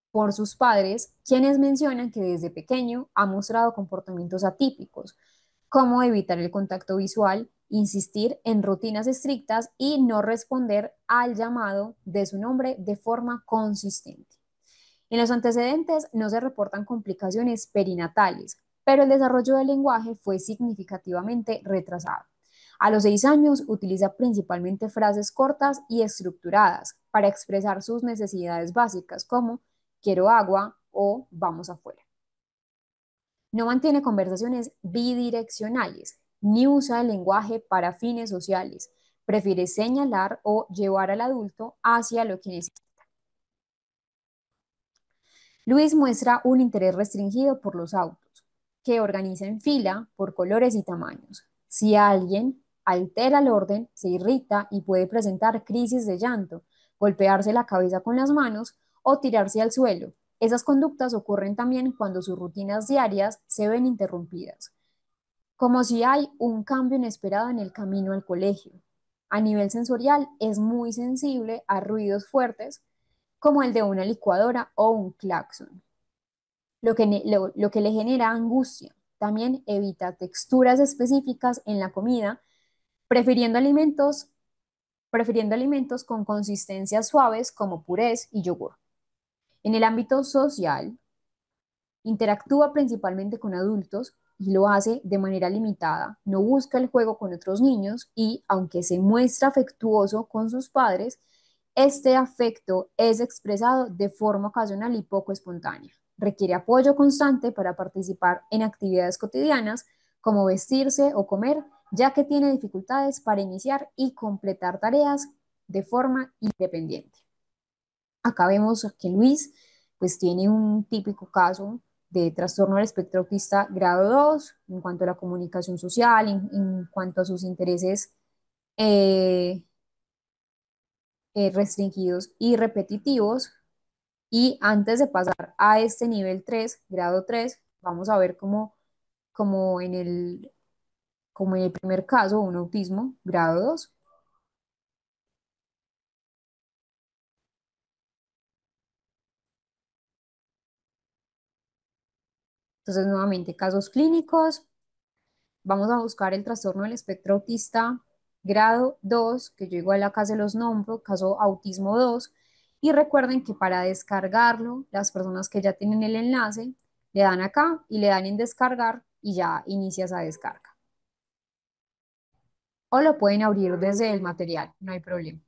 por sus padres, quienes mencionan que desde pequeño ha mostrado comportamientos atípicos, como evitar el contacto visual, insistir en rutinas estrictas y no responder al llamado de su nombre de forma consistente. En los antecedentes no se reportan complicaciones perinatales, pero el desarrollo del lenguaje fue significativamente retrasado. A los 6 años utiliza principalmente frases cortas y estructuradas para expresar sus necesidades básicas como quiero agua o vamos afuera. No mantiene conversaciones bidireccionales ni usa el lenguaje para fines sociales. Prefiere señalar o llevar al adulto hacia lo que necesita. Luis muestra un interés restringido por los autos, que organiza en fila por colores y tamaños. Si alguien altera el orden, se irrita y puede presentar crisis de llanto, golpearse la cabeza con las manos o tirarse al suelo. Esas conductas ocurren también cuando sus rutinas diarias se ven interrumpidas, como si hay un cambio inesperado en el camino al colegio. A nivel sensorial, es muy sensible a ruidos fuertes como el de una licuadora o un claxon, lo que le genera angustia. También evita texturas específicas en la comida, prefiriendo alimentos, prefiriendo alimentos con consistencias suaves como purés y yogur. En el ámbito social, interactúa principalmente con adultos y lo hace de manera limitada. No busca el juego con otros niños y, aunque se muestra afectuoso con sus padres, este afecto es expresado de forma ocasional y poco espontánea. Requiere apoyo constante para participar en actividades cotidianas como vestirse o comer, ya que tiene dificultades para iniciar y completar tareas de forma independiente. Acá vemos que Luis pues tiene un típico caso de trastorno del espectro autista grado 2 en cuanto a la comunicación social, en cuanto a sus intereses eh, restringidos y repetitivos. Y antes de pasar a este nivel 3 grado 3 vamos a ver como en como en el primer caso, un autismo grado 2. Entonces, nuevamente, casos clínicos. Vamos a buscar el trastorno del espectro autista grado 2 que yo igual acá se los nombro, caso autismo 2. Y recuerden que para descargarlo, las personas que ya tienen el enlace, le dan acá y le dan en descargar y ya inicia esa descarga. O lo pueden abrir desde el material, no hay problema.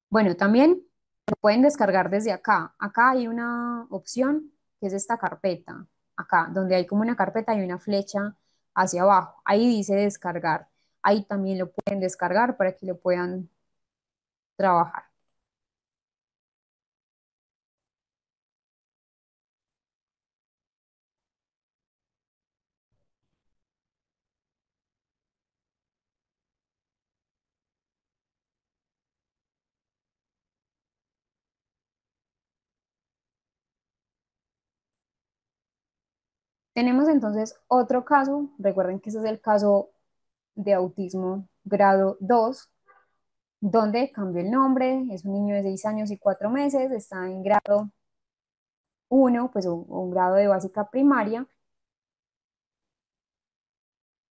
Bueno, también lo pueden descargar desde acá. Acá hay una opción que es esta carpeta. Acá, donde hay como una carpeta y una flecha hacia abajo. Ahí dice descargar. Ahí también lo pueden descargar para que lo puedan trabajar. Tenemos entonces otro caso. Recuerden que ese es el caso de autismo grado 2, donde cambió el nombre. Es un niño de 6 años y 4 meses. Está en grado 1, pues un grado de básica primaria.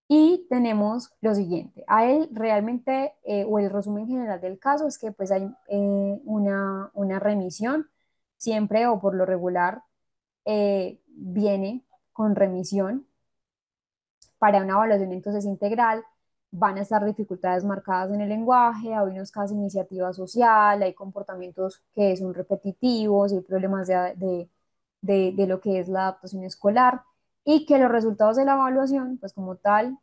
Y tenemos lo siguiente, a él realmente, o el resumen general del caso es que pues hay una remisión, siempre o por lo regular viene con remisión para una evaluación entonces integral, van a estar dificultades marcadas en el lenguaje, hay unos casos de iniciativa social, hay comportamientos que son repetitivos, hay problemas de lo que es la adaptación escolar y que los resultados de la evaluación, pues como tal,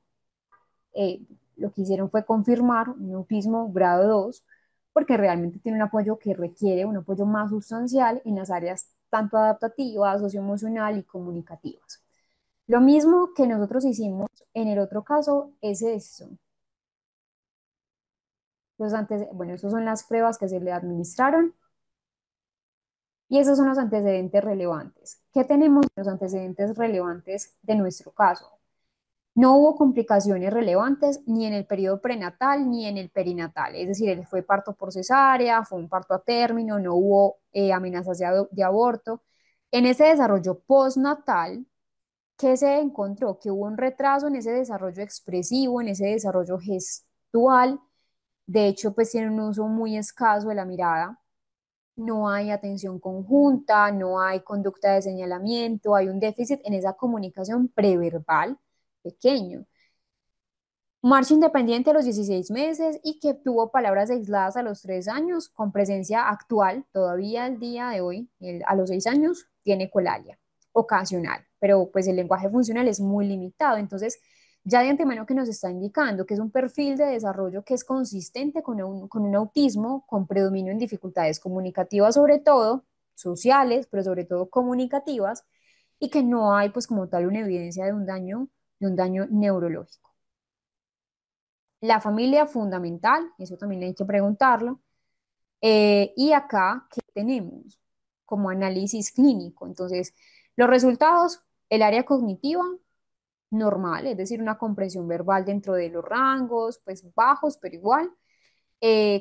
eh, lo que hicieron fue confirmar un autismo grado 2 porque realmente tiene un apoyo que requiere un apoyo más sustancial en las áreas tanto adaptativas, socioemocional y comunicativas. Lo mismo que nosotros hicimos en el otro caso es eso. Bueno, esas son las pruebas que se le administraron y esos son los antecedentes relevantes. ¿Qué tenemos en los antecedentes relevantes de nuestro caso? No hubo complicaciones relevantes ni en el periodo prenatal ni en el perinatal, es decir, él fue parto por cesárea, fue un parto a término, no hubo amenazas de aborto. En ese desarrollo postnatal, ¿qué se encontró? Que hubo un retraso en ese desarrollo expresivo, en ese desarrollo gestual. De hecho, pues tiene un uso muy escaso de la mirada. No hay atención conjunta, no hay conducta de señalamiento, hay un déficit en esa comunicación preverbal pequeño. Marcha independiente a los 16 meses y que tuvo palabras aisladas a los 3 años, con presencia actual, todavía al día de hoy, a los 6 años, tiene colalia ocasional, pero pues el lenguaje funcional es muy limitado. Entonces, ya de antemano que nos está indicando que es un perfil de desarrollo que es consistente con un autismo, con predominio en dificultades comunicativas, sobre todo sociales, pero sobre todo comunicativas, y que no hay pues como tal una evidencia de un daño neurológico. La familia fundamental, eso también hay que preguntarlo. Y acá, ¿qué tenemos como análisis clínico? Entonces, los resultados, el área cognitiva normal, es decir, una comprensión verbal dentro de los rangos, pues bajos, pero igual,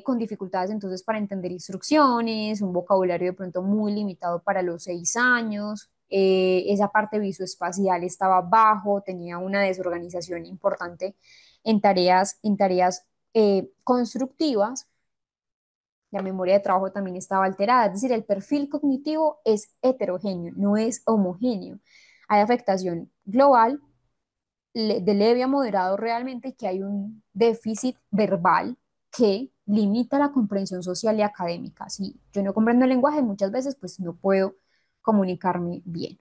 con dificultades entonces para entender instrucciones, un vocabulario de pronto muy limitado para los 6 años, esa parte visoespacial estaba bajo, tenía una desorganización importante en tareas constructivas, la memoria de trabajo también estaba alterada, es decir, el perfil cognitivo es heterogéneo, no es homogéneo. Hay afectación global de leve a moderado realmente y que hay un déficit verbal que limita la comprensión social y académica. Si yo no comprendo el lenguaje, muchas veces pues no puedo comunicarme bien.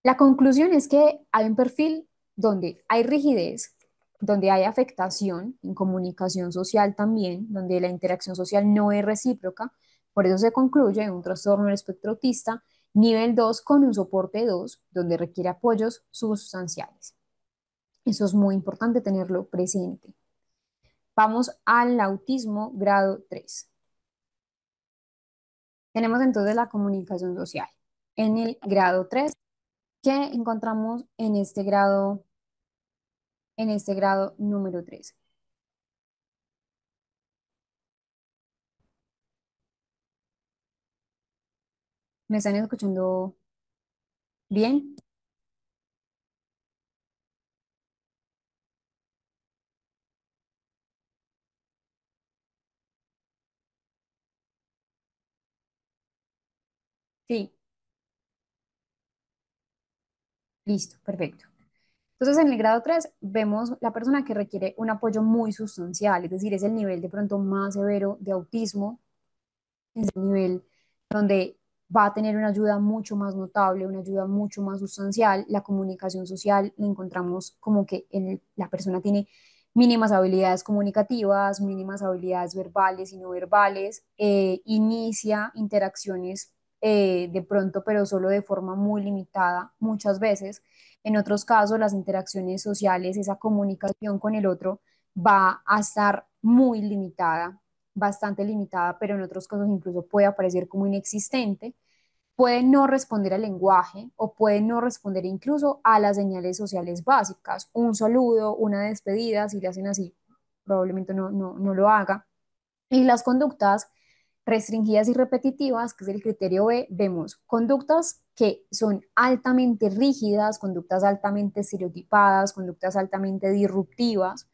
La conclusión es que hay un perfil donde hay rigidez, donde hay afectación en comunicación social también, donde la interacción social no es recíproca. Por eso se concluye en un trastorno del espectro autista nivel 2 con un soporte 2, donde requiere apoyos sustanciales. Eso es muy importante tenerlo presente. Vamos al autismo grado 3. Tenemos entonces la comunicación social. En el grado 3, ¿qué encontramos en este grado número 3? ¿Me están escuchando bien? Sí, listo, perfecto. Entonces, en el grado 3 vemos la persona que requiere un apoyo muy sustancial, es decir, es el nivel de pronto más severo de autismo, es el nivel donde va a tener una ayuda mucho más notable, una ayuda mucho más sustancial. La comunicación social la encontramos como que la persona tiene mínimas habilidades comunicativas, mínimas habilidades verbales y no verbales, inicia interacciones de pronto, pero solo de forma muy limitada muchas veces. En otros casos, las interacciones sociales, esa comunicación con el otro va a estar muy limitada, bastante limitada, pero en otros casos incluso puede aparecer como inexistente, puede no responder al lenguaje o puede no responder incluso a las señales sociales básicas, un saludo, una despedida, si le hacen así, probablemente no lo haga. Y las conductas restringidas y repetitivas, que es el criterio B, vemos conductas que son altamente rígidas, conductas altamente estereotipadas, conductas altamente disruptivas,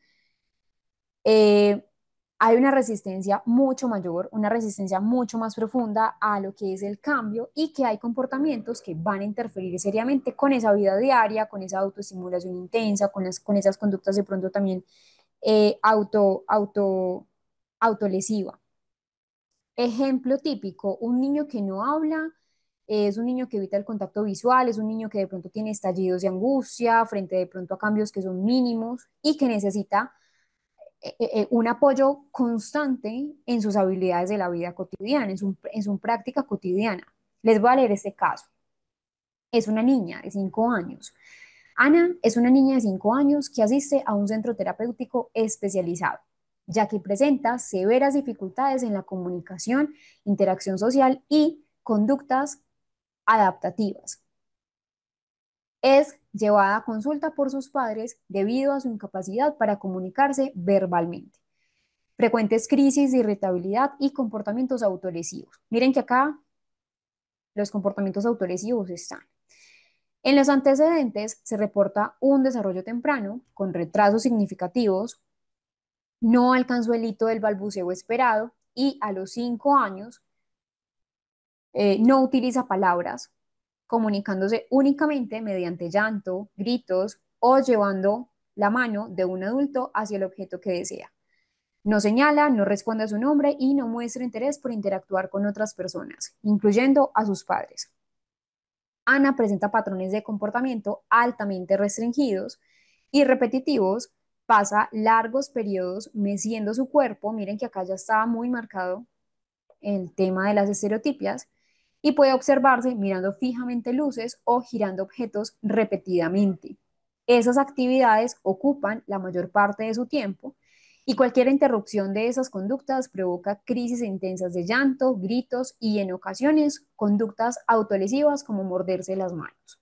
eh, hay una resistencia mucho mayor, una resistencia mucho más profunda a lo que es el cambio y que hay comportamientos que van a interferir seriamente con esa vida diaria, con esa autoestimulación intensa, con esas conductas de pronto también autolesiva. Ejemplo típico, un niño que no habla es un niño que evita el contacto visual, es un niño que de pronto tiene estallidos de angustia frente de pronto a cambios que son mínimos y que necesita un apoyo constante en sus habilidades de la vida cotidiana, en su práctica cotidiana. Les voy a leer este caso. Es una niña de 5 años. Ana es una niña de 5 años que asiste a un centro terapéutico especializado, ya que presenta severas dificultades en la comunicación, interacción social y conductas adaptativas. Es llevada a consulta por sus padres debido a su incapacidad para comunicarse verbalmente. Frecuentes crisis de irritabilidad y comportamientos autolesivos. Miren que acá los comportamientos autolesivos están. En los antecedentes se reporta un desarrollo temprano con retrasos significativos, no alcanzó el hito del balbuceo esperado y a los 5 años no utiliza palabras, comunicándose únicamente mediante llanto, gritos o llevando la mano de un adulto hacia el objeto que desea. No señala, no responde a su nombre y no muestra interés por interactuar con otras personas, incluyendo a sus padres. Ana presenta patrones de comportamiento altamente restringidos y repetitivos, pasa largos periodos meciendo su cuerpo, miren que acá ya estaba muy marcado el tema de las estereotipias, y puede observarse mirando fijamente luces o girando objetos repetidamente. Esas actividades ocupan la mayor parte de su tiempo y cualquier interrupción de esas conductas provoca crisis intensas de llanto, gritos y en ocasiones conductas autolesivas como morderse las manos.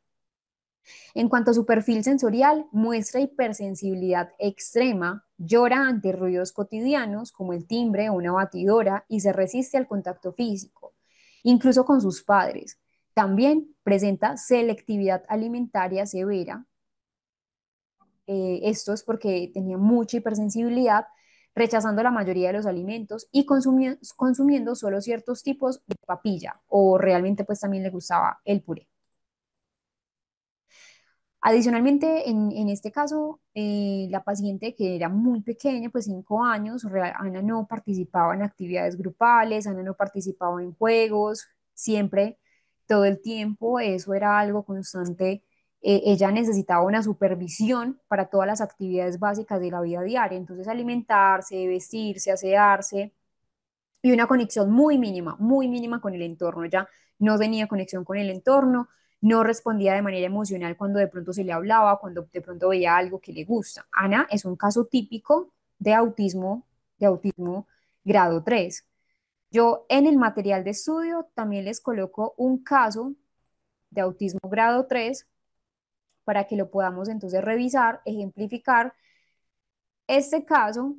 En cuanto a su perfil sensorial, muestra hipersensibilidad extrema, llora ante ruidos cotidianos como el timbre o una batidora y se resiste al contacto físico, incluso con sus padres. También presenta selectividad alimentaria severa. Esto es porque tenía mucha hipersensibilidad, rechazando la mayoría de los alimentos y consumiendo solo ciertos tipos de papilla o realmente pues también le gustaba el puré. Adicionalmente, en este caso, la paciente que era muy pequeña, pues 5 años, Ana no participaba en actividades grupales, Ana no participaba en juegos, siempre, todo el tiempo, eso era algo constante. Ella necesitaba una supervisión para todas las actividades básicas de la vida diaria, entonces alimentarse, vestirse, asearse y una conexión muy mínima con el entorno. Ya no tenía conexión con el entorno, no respondía de manera emocional cuando de pronto se le hablaba, cuando de pronto veía algo que le gusta. Ana es un caso típico de autismo grado 3. Yo en el material de estudio también les coloco un caso de autismo grado 3 para que lo podamos entonces revisar, ejemplificar. Este caso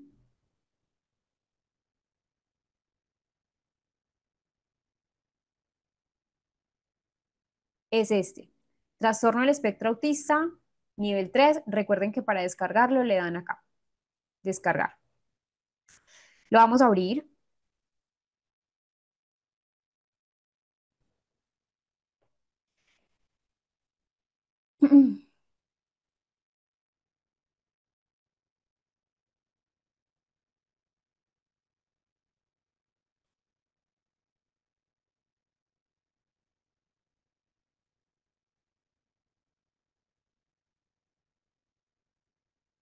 es este. Trastorno del espectro autista, nivel 3. Recuerden que para descargarlo le dan acá, descargar. Lo vamos a abrir.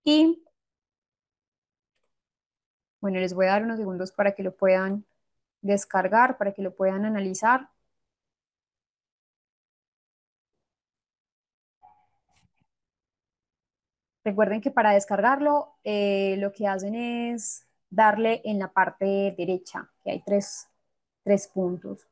Y bueno, les voy a dar unos segundos para que lo puedan descargar, para que lo puedan analizar. Recuerden que para descargarlo, lo que hacen es darle en la parte derecha, que hay tres puntos.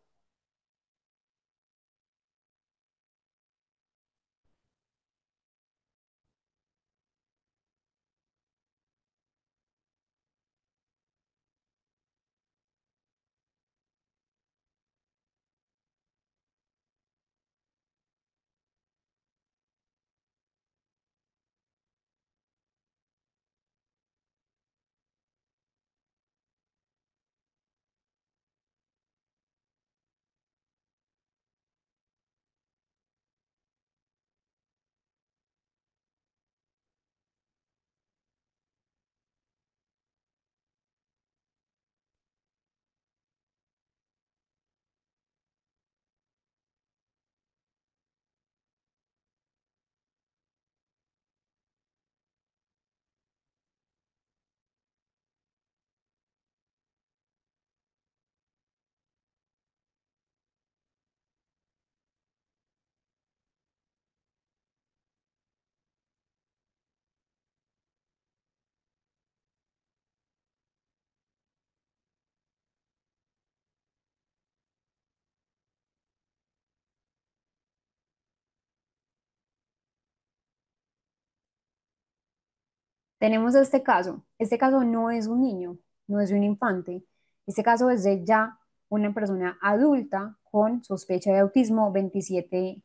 Tenemos este caso. Este caso no es un niño, no es un infante. Este caso es de ya una persona adulta con sospecha de autismo, 27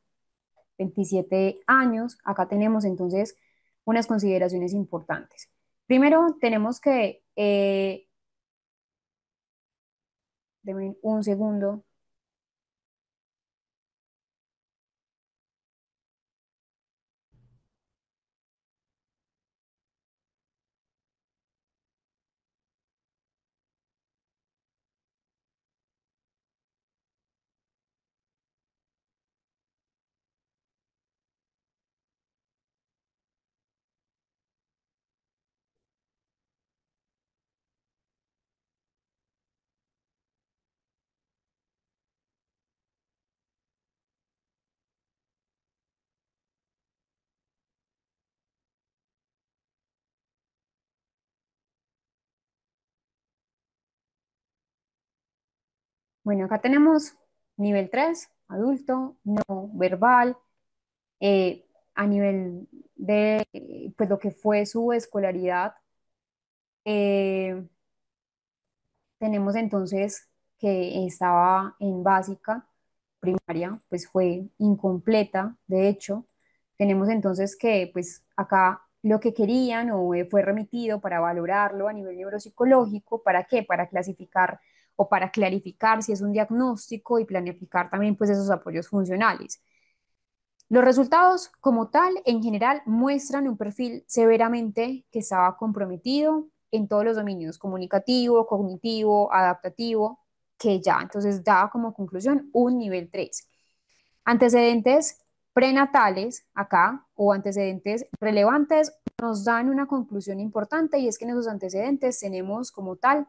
años. Acá tenemos entonces unas consideraciones importantes. Primero, tenemos que, denme un segundo. Bueno, acá tenemos nivel 3 adulto, no verbal, a nivel de pues, lo que fue su escolaridad. eh, Tenemos entonces que estaba en básica, primaria, pues fue incompleta, de hecho. Tenemos entonces que pues acá lo que querían o fue remitido para valorarlo a nivel neuropsicológico, ¿para qué? Para clasificar o para clarificar si es un diagnóstico y planificar también pues esos apoyos funcionales. Los resultados, como tal, en general muestran un perfil severamente que estaba comprometido en todos los dominios, comunicativo, cognitivo, adaptativo, que ya entonces da como conclusión un nivel 3. Antecedentes prenatales acá o antecedentes relevantes nos dan una conclusión importante y es que en esos antecedentes tenemos como tal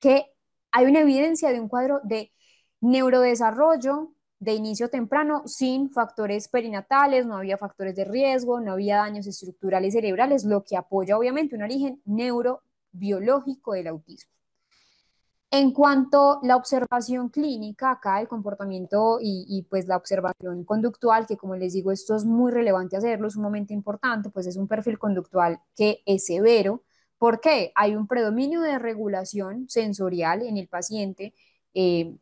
que hay una evidencia de un cuadro de neurodesarrollo de inicio temprano sin factores perinatales, no había factores de riesgo, no había daños estructurales cerebrales, lo que apoya obviamente un origen neurobiológico del autismo. En cuanto a la observación clínica, acá el comportamiento pues la observación conductual, que como les digo, esto es muy relevante hacerlo, es sumamente importante, pues es un perfil conductual que es severo. ¿Por qué? Hay un predominio de regulación sensorial en el paciente eh,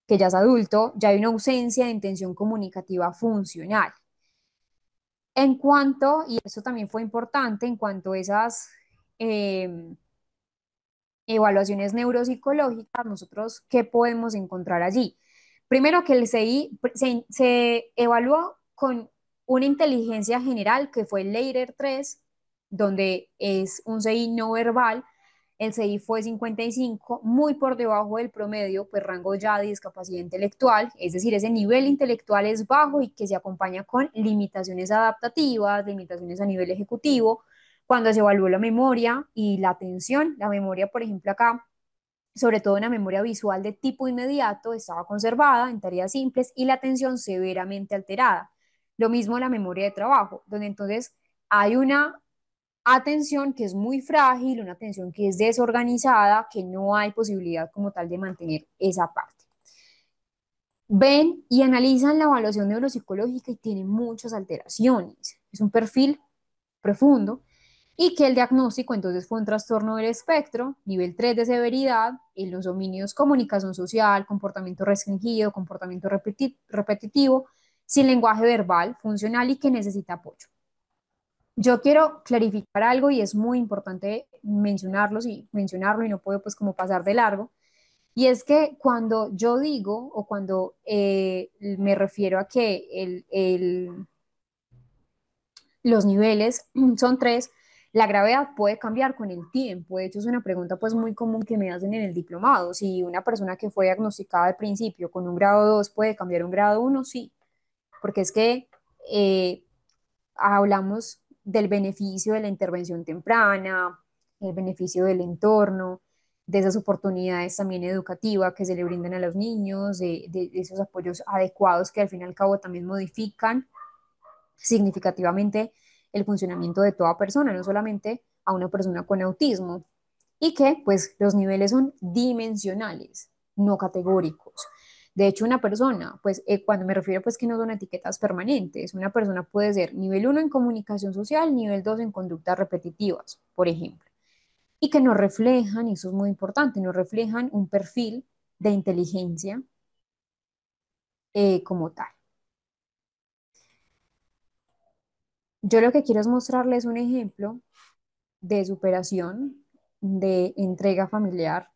que ya es adulto, ya hay una ausencia de intención comunicativa funcional. En cuanto, y eso también fue importante, en cuanto a esas eh, evaluaciones neuropsicológicas, nosotros, ¿qué podemos encontrar allí? Primero que el CI se evaluó con una inteligencia general que fue el Leiter 3, donde es un CI no verbal. El CI fue 55, muy por debajo del promedio, pues rango ya de discapacidad intelectual, es decir, ese nivel intelectual es bajo y que se acompaña con limitaciones adaptativas, limitaciones a nivel ejecutivo, cuando se evaluó la memoria y la atención. La memoria, por ejemplo, acá, sobre todo una memoria visual de tipo inmediato, estaba conservada en tareas simples y la atención severamente alterada. Lo mismo la memoria de trabajo, donde entonces hay una atención que es muy frágil, una atención que es desorganizada, que no hay posibilidad como tal de mantener esa parte. Ven y analizan la evaluación neuropsicológica y tiene muchas alteraciones. Es un perfil profundo y que el diagnóstico entonces fue un trastorno del espectro, nivel 3 de severidad, en los dominios comunicación social, comportamiento restringido, comportamiento repetitivo, sin lenguaje verbal, funcional y que necesita apoyo. Yo quiero clarificar algo y es muy importante mencionarlo y no puedo pues como pasar de largo. Y es que cuando yo digo o cuando me refiero a que los niveles son tres, la gravedad puede cambiar con el tiempo. De hecho, es una pregunta pues muy común que me hacen en el diplomado. Si una persona que fue diagnosticada al principio con un grado 2 puede cambiar a un grado uno, sí, porque es que eh, hablamos del beneficio de la intervención temprana, el beneficio del entorno, de esas oportunidades también educativas que se le brindan a los niños, de esos apoyos adecuados que al fin y al cabo también modifican significativamente el funcionamiento de toda persona, no solamente a una persona con autismo, y que pues los niveles son dimensionales, no categóricos. De hecho, una persona, pues cuando me refiero pues que no son etiquetas permanentes, una persona puede ser nivel uno en comunicación social, nivel 2 en conductas repetitivas, por ejemplo, y que no reflejan, y eso es muy importante, no reflejan un perfil de inteligencia como tal. Yo lo que quiero es mostrarles un ejemplo de superación, de entrega familiar,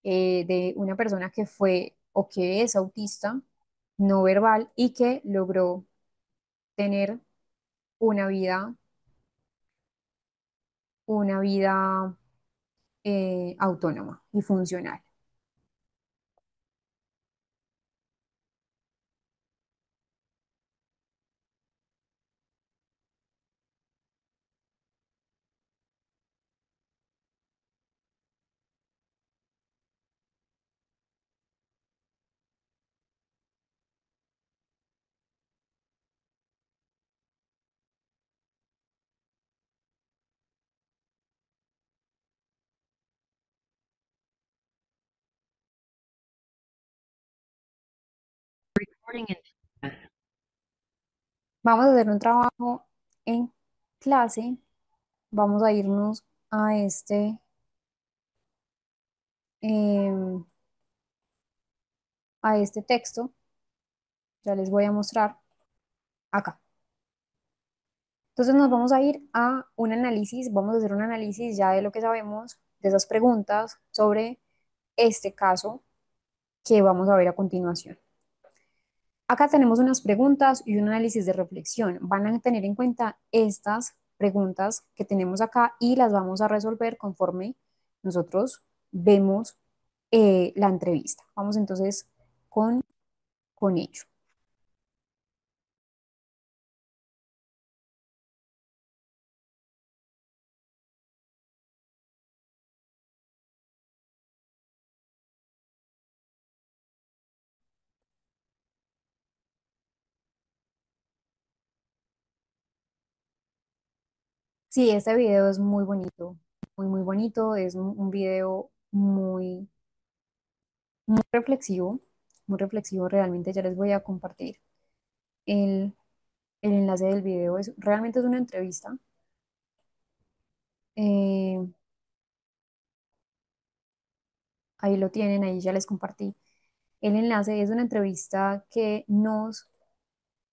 de una persona que fue o que es autista, no verbal y que logró tener una vida, una vida autónoma y funcional. Vamos a hacer un trabajo en clase. Vamos a irnos a em, a este texto. Ya les voy a mostrar acá. Entonces nos vamos a ir a un análisis, vamos a hacer un análisis ya de lo que sabemos, de esas preguntas sobre este caso que vamos a ver a continuación. Acá tenemos unas preguntas y un análisis de reflexión. Van a tener en cuenta estas preguntas que tenemos acá y las vamos a resolver conforme nosotros vemos la entrevista. Vamos entonces con ello. Sí, este video es muy bonito, muy bonito. Es un video muy reflexivo realmente. Ya les voy a compartir el, el enlace del video. Realmente es una entrevista. Eh, Ahí lo tienen, ahí ya les compartí el enlace. Es una entrevista que nos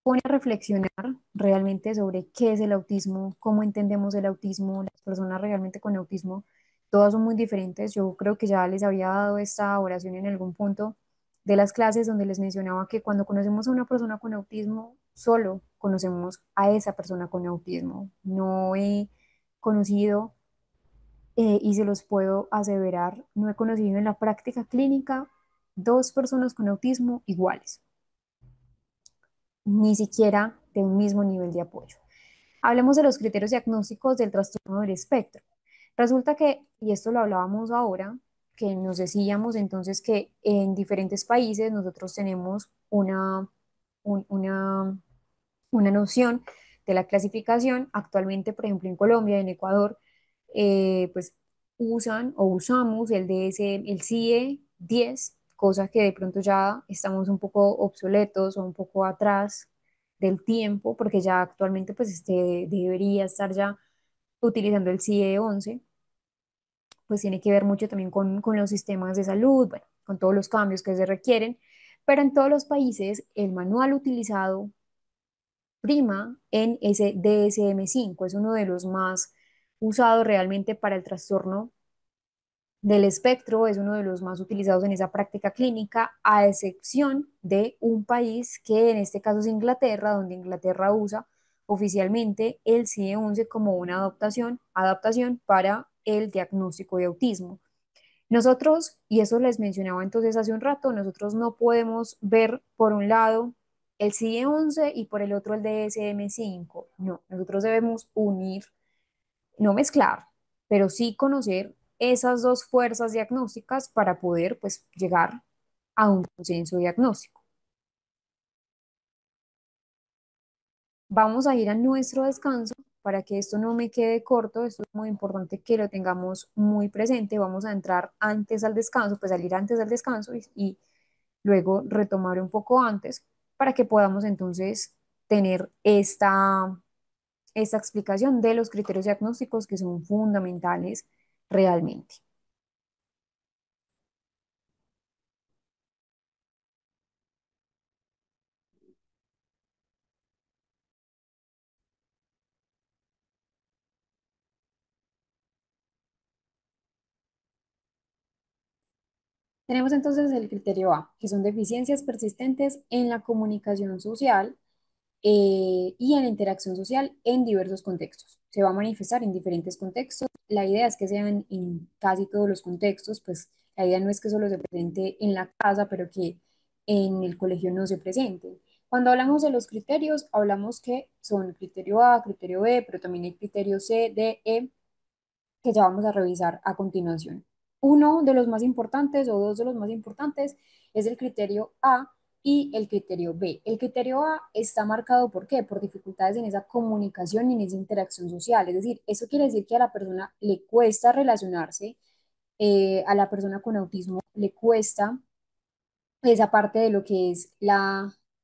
pone a reflexionar realmente sobre qué es el autismo, cómo entendemos el autismo, las personas realmente con autismo, todas son muy diferentes. Yo creo que ya les había dado esta oración en algún punto de las clases donde les mencionaba que cuando conocemos a una persona con autismo, solo conocemos a esa persona con autismo. No he conocido, y se los puedo aseverar, no he conocido en la práctica clínica dos personas con autismo iguales, ni siquiera de un mismo nivel de apoyo. Hablemos de los criterios diagnósticos del trastorno del espectro. Resulta que, y esto lo hablábamos ahora, que nos decíamos entonces que en diferentes países nosotros tenemos un- una, una noción de la clasificación. Actualmente, por ejemplo, en Colombia, en Ecuador, pues usan o usamos el CIE 10, cosa que de pronto ya estamos un poco obsoletos o un poco atrás del tiempo, porque ya actualmente pues debería estar ya utilizando el CIE 11. Pues tiene que ver mucho también con los sistemas de salud, bueno, con todos los cambios que se requieren, pero en todos los países el manual utilizado prima en ese DSM-5, es uno de los más usados realmente para el trastorno del espectro, es uno de los más utilizados en esa práctica clínica, a excepción de un país que en este caso es Inglaterra, donde Inglaterra usa oficialmente el CIE-11 como una adaptación para el diagnóstico de autismo. Nosotros, y eso les mencionaba entonces hace un rato, nosotros no podemos ver por un lado el CIE-11 y por el otro el DSM-5. No, nosotros debemos unir, no mezclar, pero sí conocer esas dos fuerzas diagnósticas para poder pues llegar a un consenso diagnóstico. Vamos a ir a nuestro descanso para que esto no me quede corto. Esto es muy importante que lo tengamos muy presente. Vamos a entrar antes al descanso, pues salir antes del descanso y luego retomar un poco antes para que podamos entonces tener esta explicación de los criterios diagnósticos que son fundamentales realmente. Tenemos entonces el criterio A, que son deficiencias persistentes en la comunicación social y en la interacción social en diversos contextos. Se va a manifestar en diferentes contextos. La idea es que sean en casi todos los contextos, pues la idea no es que solo se presente en la casa, pero que en el colegio no se presente. Cuando hablamos de los criterios, hablamos que son criterio A, criterio B, pero también hay criterio C, D, E, que ya vamos a revisar a continuación. Uno de los más importantes o dos de los más importantes es el criterio A y el criterio B. El criterio A está marcado ¿por qué? Por dificultades en esa comunicación y en esa interacción social. Es decir, eso quiere decir que a la persona le cuesta relacionarse, a la persona con autismo le cuesta esa parte de lo que es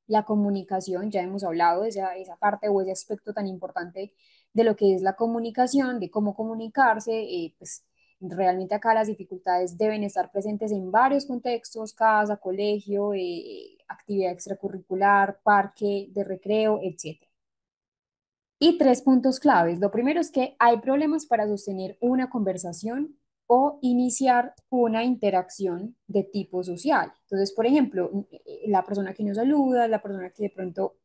la comunicación, ya hemos hablado de esa parte o ese aspecto tan importante de lo que es la comunicación, de cómo comunicarse, pues realmente acá las dificultades deben estar presentes en varios contextos, casa, colegio, actividad extracurricular, parque de recreo, etcétera. Y tres puntos claves. Lo primero es que hay problemas para sostener una conversación o iniciar una interacción de tipo social. Entonces, por ejemplo, la persona que nos saluda, la persona que de pronto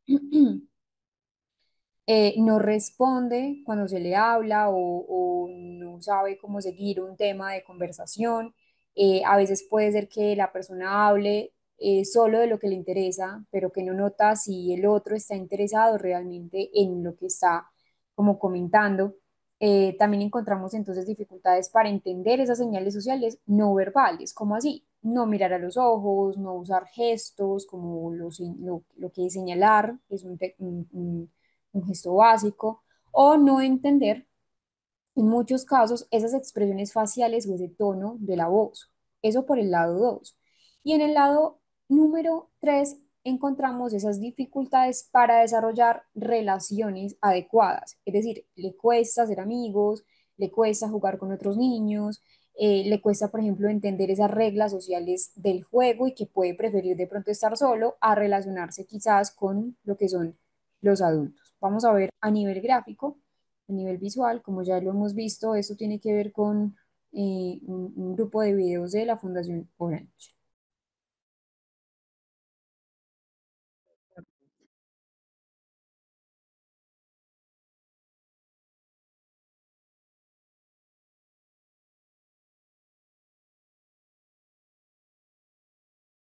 no responde cuando se le habla o no sabe cómo seguir un tema de conversación. A veces puede ser que la persona hable solo de lo que le interesa, pero que no nota si el otro está interesado realmente en lo que está como comentando. También encontramos entonces dificultades para entender esas señales sociales no verbales, como así, no mirar a los ojos, no usar gestos como lo que es señalar, es un gesto básico, o no entender en muchos casos esas expresiones faciales o ese tono de la voz. Eso por el lado 2. Y en el lado número 3 encontramos esas dificultades para desarrollar relaciones adecuadas. Es decir, le cuesta ser amigos, le cuesta jugar con otros niños, le cuesta, por ejemplo, entender esas reglas sociales del juego y que puede preferir de pronto estar solo a relacionarse quizás con lo que son los adultos. Vamos a ver a nivel gráfico, a nivel visual, como ya lo hemos visto, esto tiene que ver con un grupo de videos de la Fundación Orange.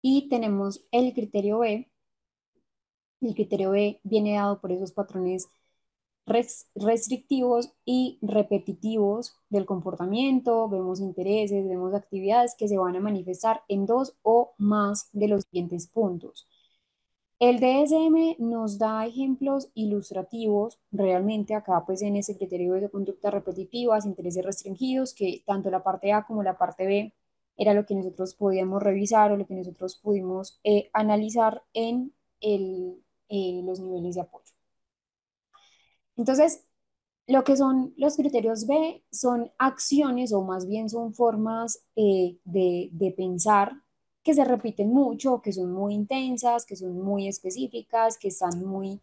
Y tenemos el criterio B. El criterio B viene dado por esos patrones restrictivos y repetitivos del comportamiento, vemos intereses, vemos actividades que se van a manifestar en dos o más de los siguientes puntos. El DSM nos da ejemplos ilustrativos, realmente acá pues en ese criterio de conductas repetitivas, intereses restringidos, que tanto la parte A como la parte B era lo que nosotros podíamos revisar o lo que nosotros pudimos analizar en los niveles de apoyo. Entonces, lo que son los criterios B son acciones o más bien son formas de pensar que se repiten mucho, que son muy intensas, que son muy específicas, que están muy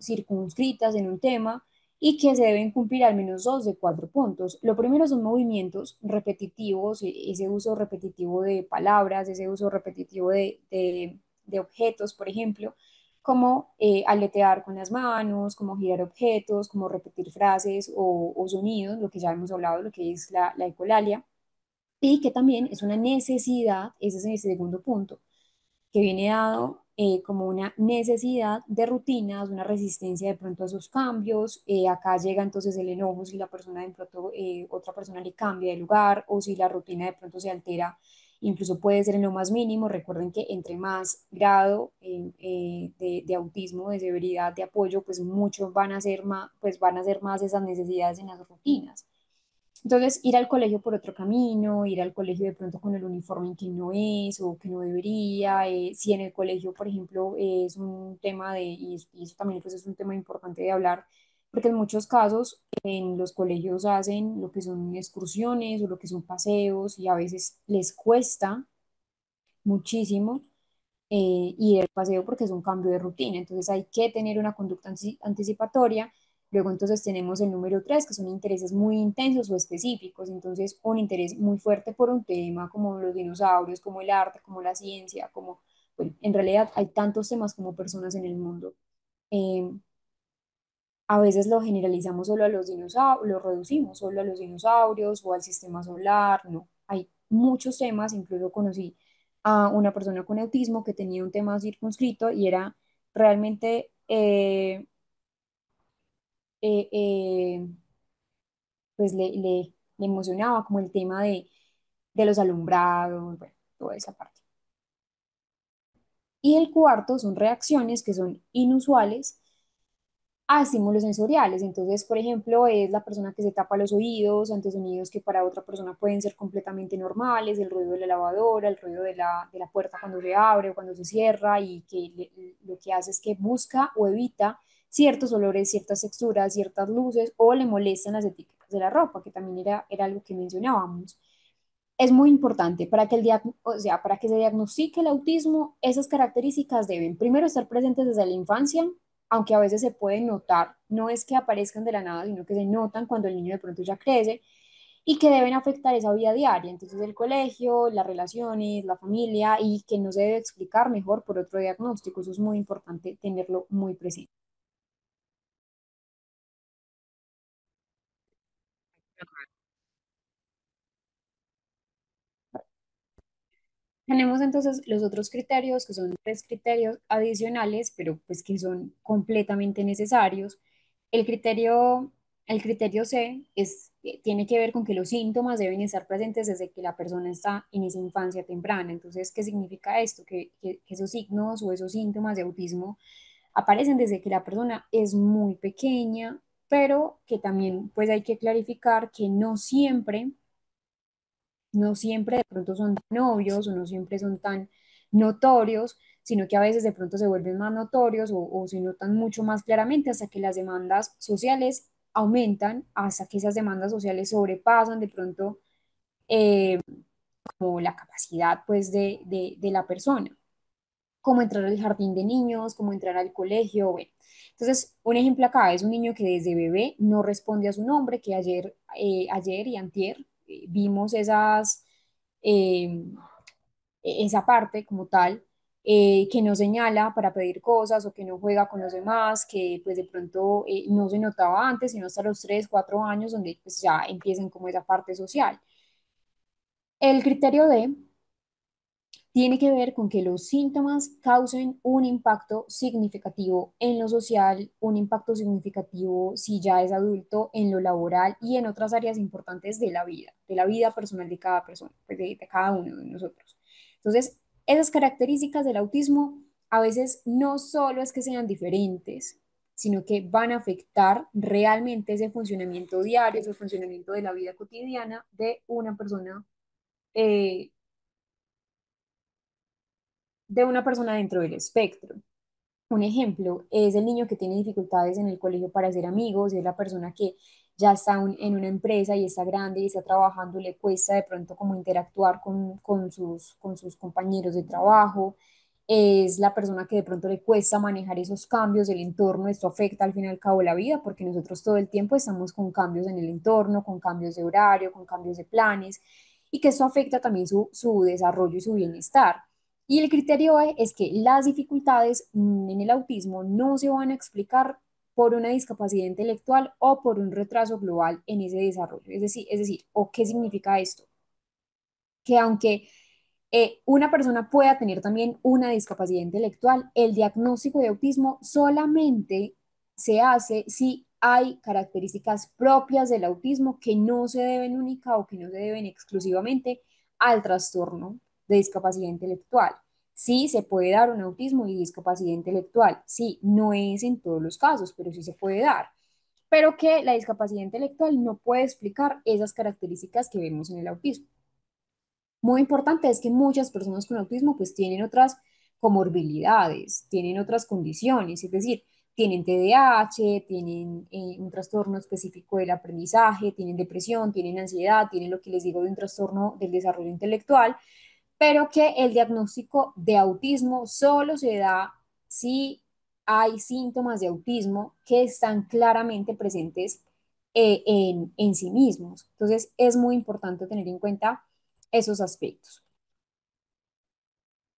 circunscritas en un tema y que se deben cumplir al menos dos de cuatro puntos. Lo primero son movimientos repetitivos, ese uso repetitivo de palabras, ese uso repetitivo de objetos, por ejemplo como aletear con las manos, como girar objetos, como repetir frases o sonidos, lo que ya hemos hablado, lo que es la ecolalia, y que también es una necesidad, ese es el segundo punto, que viene dado como una necesidad de rutinas, una resistencia de pronto a esos cambios. Acá llega entonces el enojo si la persona de pronto, otra persona le cambia de lugar o si la rutina de pronto se altera, incluso puede ser en lo más mínimo. Recuerden que entre más grado de autismo, de severidad, de apoyo, pues muchos van a ser más, pues van a ser más esas necesidades en las rutinas. Entonces, ir al colegio por otro camino, ir al colegio de pronto con el uniforme en que no es o que no debería, si en el colegio, por ejemplo, es un tema y eso también pues, es un tema importante de hablar, porque en muchos casos en los colegios hacen lo que son excursiones o lo que son paseos y a veces les cuesta muchísimo y el paseo porque es un cambio de rutina. Entonces hay que tener una conducta anticipatoria. Luego entonces tenemos el número 3 que son intereses muy intensos o específicos. Entonces un interés muy fuerte por un tema como los dinosaurios, como el arte, como la ciencia, como, bueno, en realidad hay tantos temas como personas en el mundo. Eh, a veces lo generalizamos solo a los dinosaurios, lo reducimos solo a los dinosaurios o al sistema solar, no. Hay muchos temas, incluso conocí a una persona con autismo que tenía un tema circunscrito y era realmente, eh, eh, pues le emocionaba como el tema de los alumbrados, bueno, toda esa parte. Y el cuarto son reacciones que son inusuales a estímulos sensoriales. Entonces, por ejemplo, es la persona que se tapa los oídos ante sonidos que para otra persona pueden ser completamente normales, el ruido de la lavadora, el ruido de la puerta cuando se abre o cuando se cierra, y que lo que hace es que busca o evita ciertos olores, ciertas texturas, ciertas luces, o le molestan las etiquetas de la ropa, que también era algo que mencionábamos. Es muy importante para que o sea, para que se diagnostique el autismo, esas características deben primero estar presentes desde la infancia, aunque a veces se pueden notar, no es que aparezcan de la nada, sino que se notan cuando el niño de pronto ya crece, y que deben afectar esa vida diaria. Entonces, el colegio, las relaciones, la familia, y que no se debe explicar mejor por otro diagnóstico. Eso es muy importante tenerlo muy presente. Tenemos entonces los otros criterios, que son tres criterios adicionales, pero pues que son completamente necesarios. El criterio, el criterio C tiene que ver con que los síntomas deben estar presentes desde que la persona está en esa infancia temprana. Entonces, ¿qué significa esto? Que esos signos o esos síntomas de autismo aparecen desde que la persona es muy pequeña, pero que también pues hay que clarificar que no siempre de pronto son tan obvios o no siempre son tan notorios, sino que a veces de pronto se vuelven más notorios o se notan mucho más claramente hasta que las demandas sociales aumentan, hasta que esas demandas sociales sobrepasan de pronto eh, como la capacidad pues de la persona, como entrar al jardín de niños, como entrar al colegio, bueno. Entonces, un ejemplo acá es un niño que desde bebé no responde a su nombre, que ayer y antier vimos eh, esa parte como tal, que no señala para pedir cosas o que no juega con los demás, que pues de pronto no se notaba antes, sino hasta los 3 4 años, donde pues ya empiezan como esa parte social. El criterio D tiene que ver con que los síntomas causen un impacto significativo en lo social, un impacto significativo si ya es adulto, en lo laboral y en otras áreas importantes de la vida personal de cada persona, pues de cada uno de nosotros. Entonces, esas características del autismo a veces no solo es que sean diferentes, sino que van a afectar realmente ese funcionamiento diario, ese funcionamiento de la vida cotidiana eh, de una persona dentro del espectro. Un ejemplo es el niño que tiene dificultades en el colegio para hacer amigos, es la persona que ya está en una empresa y está grande y está trabajando, le cuesta de pronto como interactuar con sus compañeros de trabajo, es la persona que de pronto le cuesta manejar esos cambios del entorno. Esto afecta al fin y al cabo la vida, porque nosotros todo el tiempo estamos con cambios en el entorno, con cambios de horario, con cambios de planes, y que eso afecta también su desarrollo y su bienestar. Y el criterio es que las dificultades en el autismo no se van a explicar por una discapacidad intelectual o por un retraso global en ese desarrollo. Es decir, ¿o qué significa esto? Que aunque una persona pueda tener también una discapacidad intelectual, el diagnóstico de autismo solamente se hace si hay características propias del autismo que no se deben única o que no se deben exclusivamente al trastorno de discapacidad intelectual. Sí, se puede dar un autismo y discapacidad intelectual. Sí, no es en todos los casos, pero sí se puede dar. Pero que la discapacidad intelectual no puede explicar esas características que vemos en el autismo. Muy importante es que muchas personas con autismo pues tienen otras comorbilidades, tienen otras condiciones, es decir, tienen TDAH, tienen un trastorno específico del aprendizaje, tienen depresión, tienen ansiedad, tienen lo que les digo de un trastorno del desarrollo intelectual, pero que el diagnóstico de autismo solo se da si hay síntomas de autismo que están claramente presentes en sí mismos. Entonces, es muy importante tener en cuenta esos aspectos.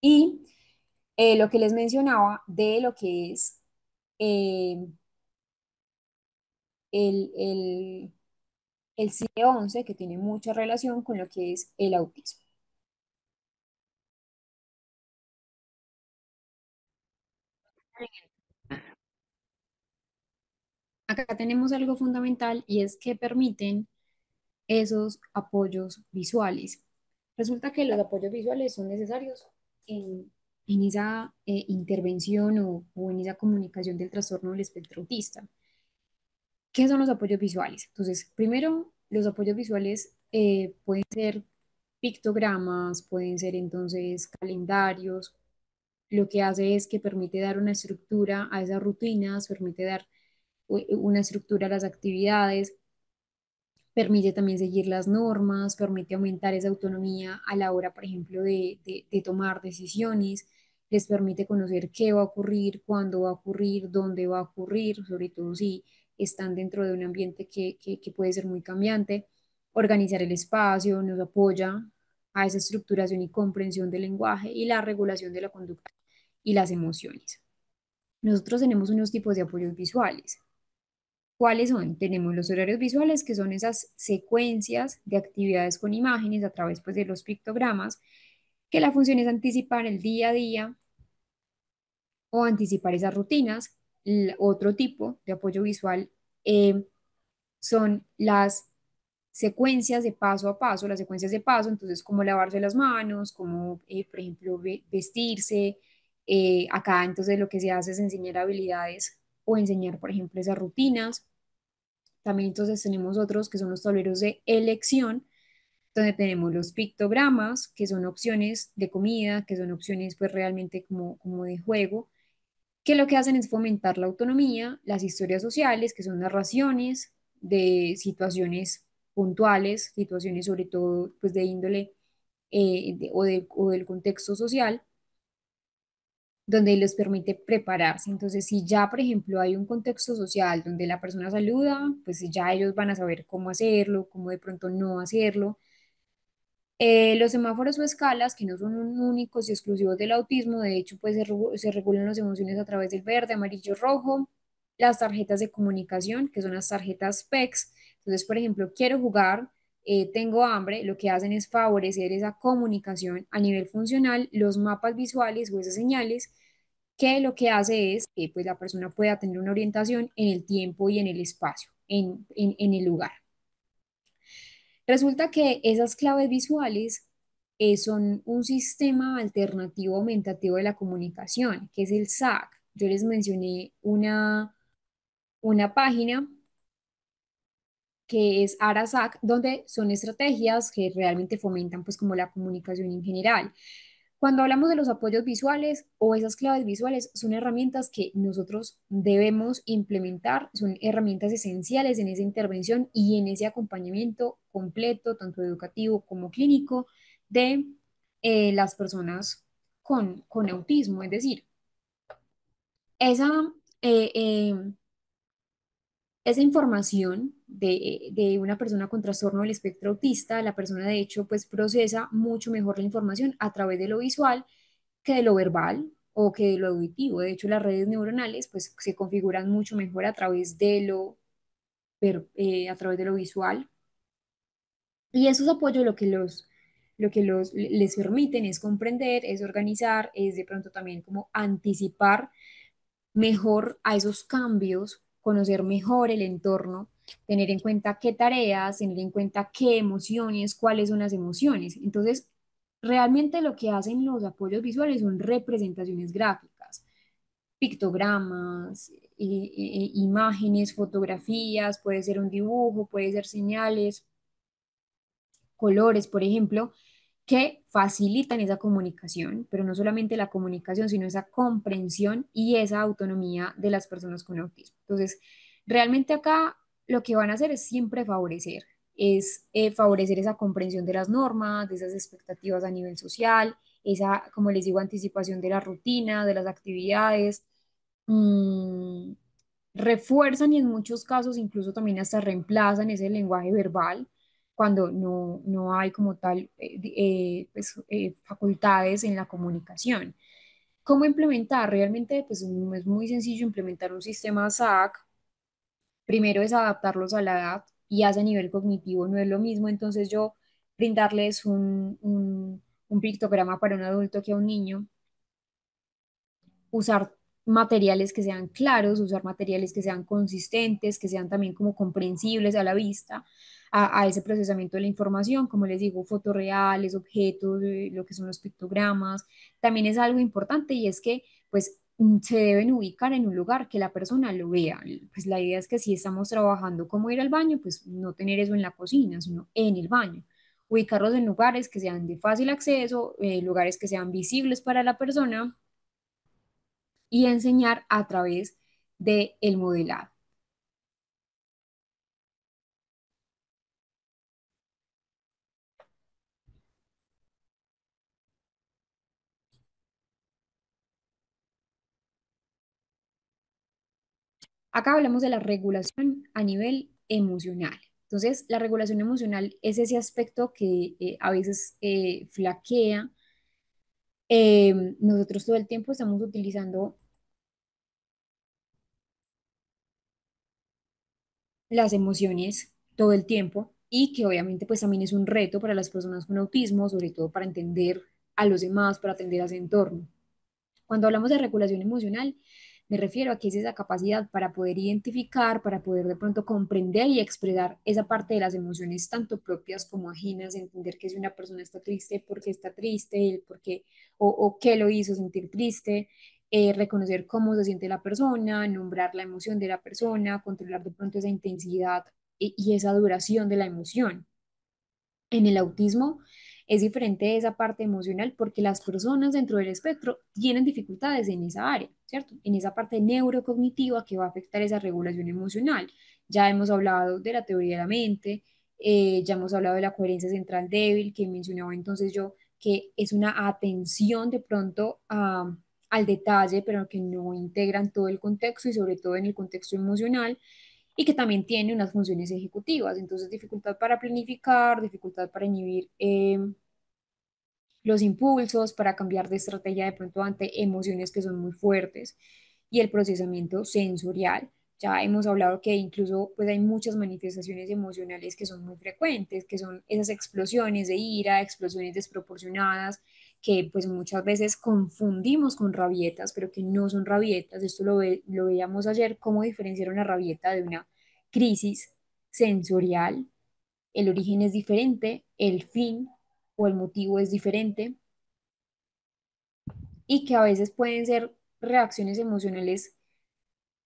Y lo que les mencionaba de lo que es eh, el, el CIE-11, que tiene mucha relación con lo que es el autismo. Acá tenemos algo fundamental, y es que permiten esos apoyos visuales. Resulta que los apoyos visuales son necesarios en esa intervención o en esa comunicación del trastorno del espectro autista. ¿Qué son los apoyos visuales? Entonces, primero, los apoyos visuales pueden ser pictogramas, pueden ser entonces calendarios. Lo que hace es que permite dar una estructura a esas rutinas, permite dar una estructura a las actividades, permite también seguir las normas, permite aumentar esa autonomía a la hora, por ejemplo, de tomar decisiones, les permite conocer qué va a ocurrir, cuándo va a ocurrir, dónde va a ocurrir, sobre todo si están dentro de un ambiente que puede ser muy cambiante. Organizar el espacio nos apoya a esa estructuración y comprensión del lenguaje y la regulación de la conducta y las emociones. Nosotros tenemos unos tipos de apoyos visuales. ¿Cuáles son? Tenemos los horarios visuales, que son esas secuencias de actividades con imágenes a través pues, de los pictogramas, que la función es anticipar el día a día o anticipar esas rutinas. Otro tipo de apoyo visual eh, son las secuencias de paso a paso, las secuencias de paso, entonces como lavarse las manos, como por ejemplo vestirse. Acá entonces lo que se hace es enseñar habilidades o enseñar, por ejemplo, esas rutinas. También entonces tenemos otros que son los tableros de elección, donde tenemos los pictogramas, que son opciones de comida, que son opciones pues realmente como de juego, que lo que hacen es fomentar la autonomía, las historias sociales, que son narraciones de situaciones puntuales, situaciones sobre todo pues de índole o del contexto social, donde les permite prepararse. Entonces, si ya, por ejemplo, hay un contexto social donde la persona saluda, pues ya ellos van a saber cómo hacerlo, cómo de pronto no hacerlo. Los semáforos o escalas, que no son únicos y exclusivos del autismo, de hecho, pues se regulan las emociones a través del verde, amarillo, rojo. Las tarjetas de comunicación, que son las tarjetas PECs. Entonces, por ejemplo, quiero jugar, tengo hambre, lo que hacen es favorecer esa comunicación a nivel funcional, los mapas visuales o esas señales, que lo que hace es que pues, la persona pueda tener una orientación en el tiempo y en el espacio, en el lugar. Resulta que esas claves visuales son un sistema alternativo aumentativo de la comunicación, que es el SAC. Yo les mencioné una página que es ARASAC, donde son estrategias que realmente fomentan pues como la comunicación en general. Cuando hablamos de los apoyos visuales o esas claves visuales, son herramientas que nosotros debemos implementar, son herramientas esenciales en esa intervención y en ese acompañamiento completo, tanto educativo como clínico, de las personas con autismo. Es decir, esa, eh, eh, esa información de una persona con trastorno del espectro autista, la persona de hecho pues procesa mucho mejor la información a través de lo visual que de lo verbal o que de lo auditivo. De hecho, las redes neuronales pues se configuran mucho mejor a través de lo visual. Y esos apoyos lo que les permiten es comprender, es organizar, es de pronto también como anticipar mejor a esos cambios, conocer mejor el entorno, tener en cuenta qué tareas, tener en cuenta qué emociones, cuáles son las emociones. Entonces, realmente lo que hacen los apoyos visuales son representaciones gráficas, pictogramas, imágenes, fotografías, puede ser un dibujo, puede ser señales, colores, por ejemplo, que facilitan esa comunicación, pero no solamente la comunicación, sino esa comprensión y esa autonomía de las personas con autismo. Entonces, realmente acá lo que van a hacer es siempre favorecer, es favorecer esa comprensión de las normas, de esas expectativas a nivel social, esa, como les digo, anticipación de la rutina, de las actividades, mm, refuerzan y en muchos casos incluso también hasta reemplazan ese lenguaje verbal cuando no hay como tal facultades en la comunicación. ¿Cómo implementar? Realmente pues, es muy sencillo implementar un sistema SAC. Primero es adaptarlos a la edad y a ese nivel cognitivo no es lo mismo. Entonces yo brindarles un pictograma para un adulto que a un niño, usar materiales que sean claros, usar materiales que sean consistentes, que sean también como comprensibles a la vista, a ese procesamiento de la información, como les digo, fotos reales, objetos, lo que son los pictogramas. También es algo importante y es que, pues, se deben ubicar en un lugar que la persona lo vea. Pues la idea es que si estamos trabajando como ir al baño, pues no tener eso en la cocina, sino en el baño. Ubicarlos en lugares que sean de fácil acceso, lugares que sean visibles para la persona y enseñar a través del modelado. Acá hablamos de la regulación a nivel emocional. Entonces, la regulación emocional es ese aspecto que a veces flaquea. Nosotros todo el tiempo estamos utilizando las emociones todo el tiempo y que obviamente pues también es un reto para las personas con autismo, sobre todo para entender a los demás, para atender a su entorno. Cuando hablamos de regulación emocional, me refiero a que es esa capacidad para poder identificar, para poder de pronto comprender y expresar esa parte de las emociones, tanto propias como ajenas, entender que si una persona está triste, por qué está triste, el por qué o qué lo hizo sentir triste, reconocer cómo se siente la persona, nombrar la emoción de la persona, controlar de pronto esa intensidad y esa duración de la emoción. En el autismo es diferente esa parte emocional porque las personas dentro del espectro tienen dificultades en esa área, ¿cierto? En esa parte neurocognitiva que va a afectar esa regulación emocional. Ya hemos hablado de la teoría de la mente, ya hemos hablado de la coherencia central débil, que mencionaba entonces yo, que es una atención de pronto al detalle, pero que no integran todo el contexto y sobre todo en el contexto emocional y que también tiene unas funciones ejecutivas. Entonces, dificultad para planificar, dificultad para inhibir los impulsos, para cambiar de estrategia de pronto ante emociones que son muy fuertes y el procesamiento sensorial. Ya hemos hablado que incluso pues hay muchas manifestaciones emocionales que son muy frecuentes, que son esas explosiones de ira, explosiones desproporcionadas, que pues muchas veces confundimos con rabietas, pero que no son rabietas. Esto lo veíamos ayer, cómo diferenciar una rabieta de una crisis sensorial. El origen es diferente, el fin o el motivo es diferente y que a veces pueden ser reacciones emocionales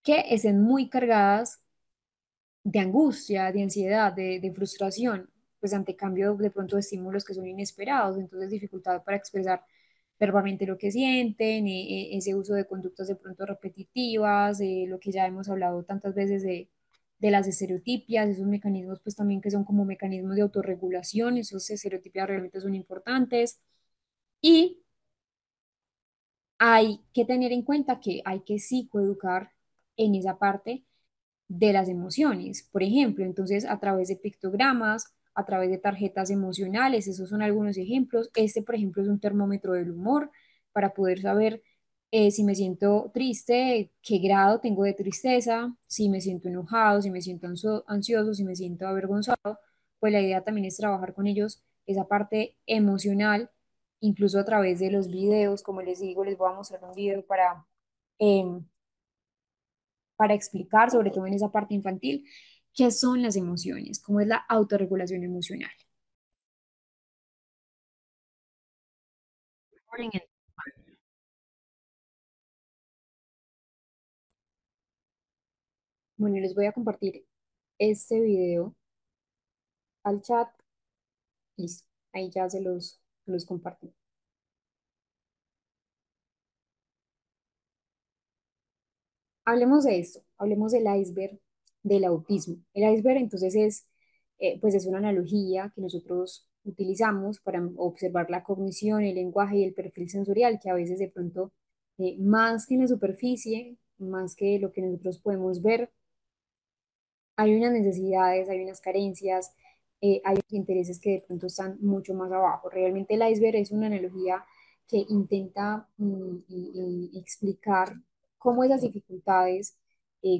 que estén muy cargadas de angustia, de ansiedad, de frustración, pues ante cambio de pronto de estímulos que son inesperados, entonces dificultad para expresar verbalmente lo que sienten, ese uso de conductas de pronto repetitivas, lo que ya hemos hablado tantas veces de las estereotipias, esos mecanismos pues también que son como mecanismos de autorregulación, esos estereotipias realmente son importantes y hay que tener en cuenta que hay que psicoeducar en esa parte de las emociones. Por ejemplo, entonces a través de pictogramas, a través de tarjetas emocionales, esos son algunos ejemplos. Este, por ejemplo, es un termómetro del humor para poder saber si me siento triste, qué grado tengo de tristeza, si me siento enojado, si me siento ansioso, si me siento avergonzado. Pues la idea también es trabajar con ellos esa parte emocional, incluso a través de los videos, como les digo, les voy a mostrar un video em, para explicar, sobre todo en esa parte infantil, qué son las emociones, cómo es la autorregulación emocional. Bueno, les voy a compartir este video al chat. Listo, ahí ya los compartí. Hablemos de esto, hablemos del iceberg del autismo. El iceberg entonces pues es una analogía que nosotros utilizamos para observar la cognición, el lenguaje y el perfil sensorial, que a veces de pronto, más que en la superficie, más que lo que nosotros podemos ver, hay unas necesidades, hay unas carencias, hay unos intereses que de pronto están mucho más abajo. Realmente el iceberg es una analogía que intenta explicar cómo esas dificultades,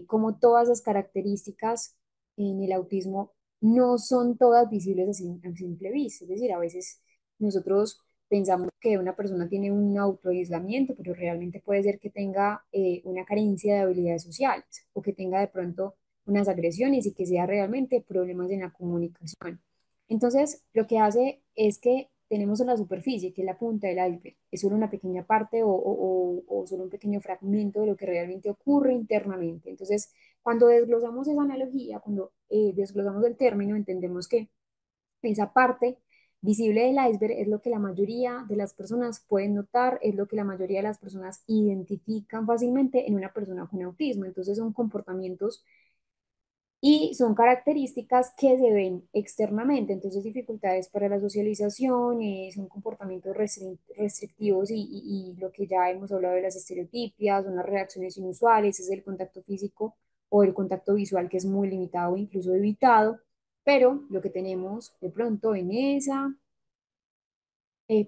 cómo todas las características en el autismo no son todas visibles a simple vista. Es decir, a veces nosotros pensamos que una persona tiene un autoaislamiento, pero realmente puede ser que tenga una carencia de habilidades sociales o que tenga de pronto unas agresiones y que sea realmente problemas en la comunicación. Entonces, lo que hace es que tenemos en la superficie, que es la punta del iceberg, es solo una pequeña parte o solo un pequeño fragmento de lo que realmente ocurre internamente. Entonces, cuando desglosamos esa analogía, cuando desglosamos el término, entendemos que esa parte visible del iceberg es lo que la mayoría de las personas pueden notar, es lo que la mayoría de las personas identifican fácilmente en una persona con autismo. Entonces son comportamientos y son características que se ven externamente. Entonces dificultades para la socialización, son comportamientos restrictivos y lo que ya hemos hablado de las estereotipias, son las reacciones inusuales, es el contacto físico o el contacto visual que es muy limitado o incluso evitado. Pero lo que tenemos de pronto en esa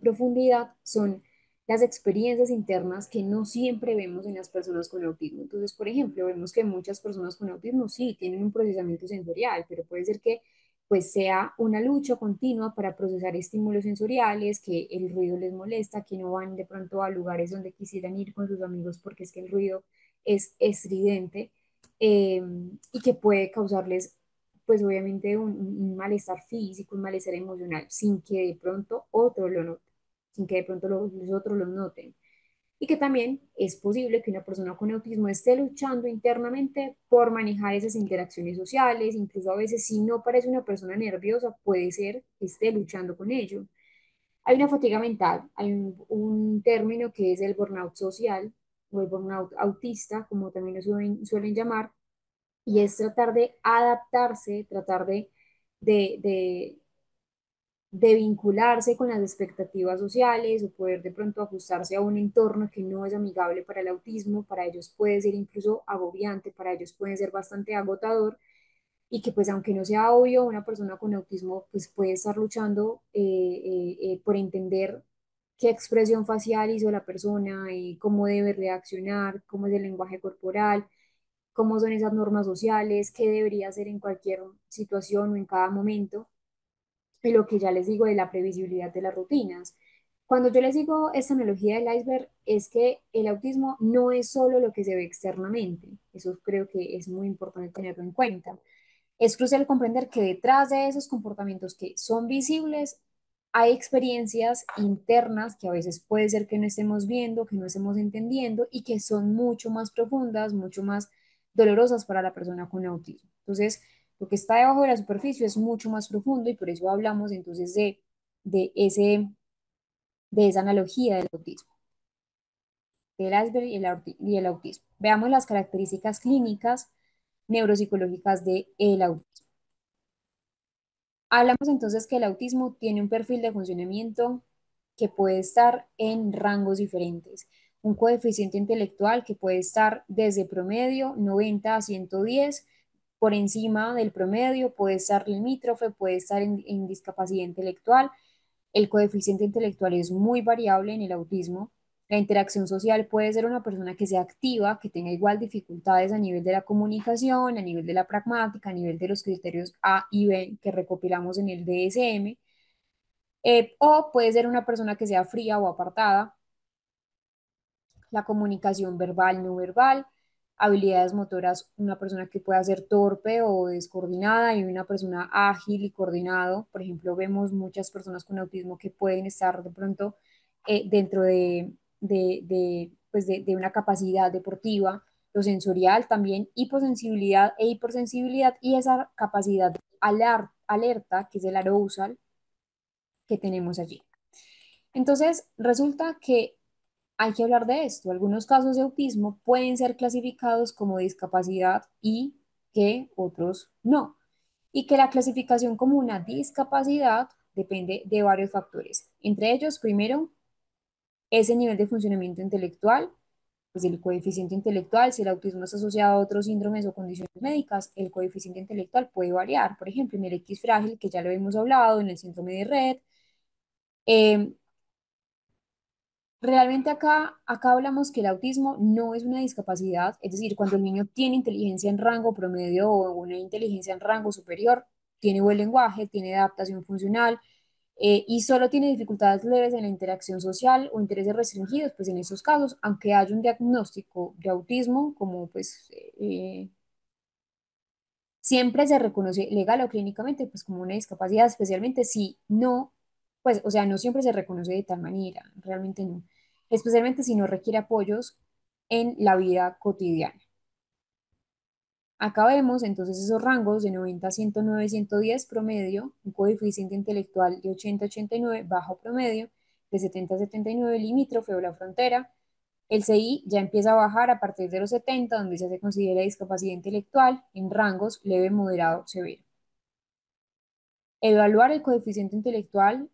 profundidad son las experiencias internas que no siempre vemos en las personas con autismo. Entonces, por ejemplo, vemos que muchas personas con autismo sí tienen un procesamiento sensorial, pero puede ser que pues sea una lucha continua para procesar estímulos sensoriales, que el ruido les molesta, que no van de pronto a lugares donde quisieran ir con sus amigos porque es que el ruido es estridente, eh, y que puede causarles pues obviamente un malestar físico, un malestar emocional, sin que de pronto otro lo note, sin que de pronto los otros lo noten. Y que también es posible que una persona con autismo esté luchando internamente por manejar esas interacciones sociales, incluso a veces si no parece una persona nerviosa, puede ser que esté luchando con ello. Hay una fatiga mental, hay un término que es el burnout social o el burnout autista, como también lo suelen llamar, y es tratar de adaptarse, tratar de, de, de vincularse con las expectativas sociales o poder de pronto ajustarse a un entorno que no es amigable para el autismo, para ellos puede ser incluso agobiante, para ellos puede ser bastante agotador y que pues aunque no sea obvio, una persona con autismo pues puede estar luchando por entender qué expresión facial hizo la persona, cómo debe reaccionar, cómo es el lenguaje corporal, cómo son esas normas sociales, qué debería hacer en cualquier situación o en cada momento, y lo que ya les digo de la previsibilidad de las rutinas. Cuando yo les digo esta analogía del iceberg, es que el autismo no es solo lo que se ve externamente, eso creo que es muy importante tenerlo en cuenta. Es crucial comprender que detrás de esos comportamientos que son visibles hay experiencias internas que a veces puede ser que no estemos viendo, que no estemos entendiendo y que son mucho más profundas, mucho más dolorosas para la persona con autismo. Entonces, lo que está debajo de la superficie es mucho más profundo y por eso hablamos entonces de, ese, de esa analogía del autismo, del iceberg y el autismo. Veamos las características clínicas neuropsicológicas del autismo. Hablamos entonces que el autismo tiene un perfil de funcionamiento que puede estar en rangos diferentes. Un coeficiente intelectual que puede estar desde promedio 90 a 110, por encima del promedio, puede estar limítrofe, puede estar en discapacidad intelectual. El coeficiente intelectual es muy variable en el autismo. La interacción social puede ser una persona que sea activa, que tenga igual dificultades a nivel de la comunicación, a nivel de la pragmática, a nivel de los criterios A y B que recopilamos en el DSM, o puede ser una persona que sea fría o apartada, la comunicación verbal, no verbal, habilidades motoras, una persona que pueda ser torpe o descoordinada y una persona ágil y coordinado. Por ejemplo, vemos muchas personas con autismo que pueden estar de pronto dentro de una capacidad deportiva, lo sensorial también, hiposensibilidad e hipersensibilidad y esa capacidad alerta, que es el arousal que tenemos allí. Entonces, resulta que hay que hablar de esto. Algunos casos de autismo pueden ser clasificados como discapacidad y que otros no. Y que la clasificación como una discapacidad depende de varios factores. Entre ellos, primero, ese nivel de funcionamiento intelectual, pues el coeficiente intelectual, si el autismo es asociado a otros síndromes o condiciones médicas, el coeficiente intelectual puede variar. Por ejemplo, en el X frágil, que ya lo hemos hablado, en el síndrome de Rett, eh, realmente acá hablamos que el autismo no es una discapacidad, es decir, cuando el niño tiene inteligencia en rango promedio o una inteligencia en rango superior, tiene buen lenguaje, tiene adaptación funcional, y solo tiene dificultades leves en la interacción social o intereses restringidos, pues en esos casos, aunque haya un diagnóstico de autismo, como pues siempre se reconoce legal o clínicamente pues como una discapacidad, especialmente si no Pues, o sea, no siempre se reconoce de tal manera, realmente no, especialmente si no requiere apoyos en la vida cotidiana. Acá vemos entonces esos rangos de 90 a 109, 110 promedio, un coeficiente intelectual de 80 a 89 bajo promedio, de 70 a 79 limítrofe o la frontera. El CI ya empieza a bajar a partir de los 70, donde ya se considera discapacidad intelectual en rangos leve, moderado, severo. Evaluar el coeficiente intelectual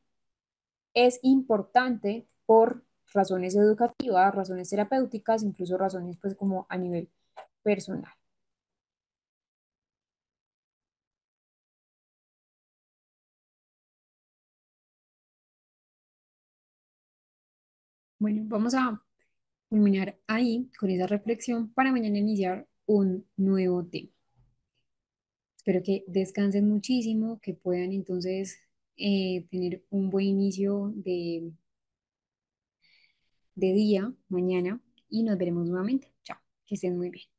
es importante por razones educativas, razones terapéuticas, incluso razones pues como a nivel personal. Bueno, vamos a culminar ahí con esa reflexión para mañana iniciar un nuevo tema. Espero que descansen muchísimo, que puedan entonces tener un buen inicio de día mañana y nos veremos nuevamente. Chao, que estén muy bien.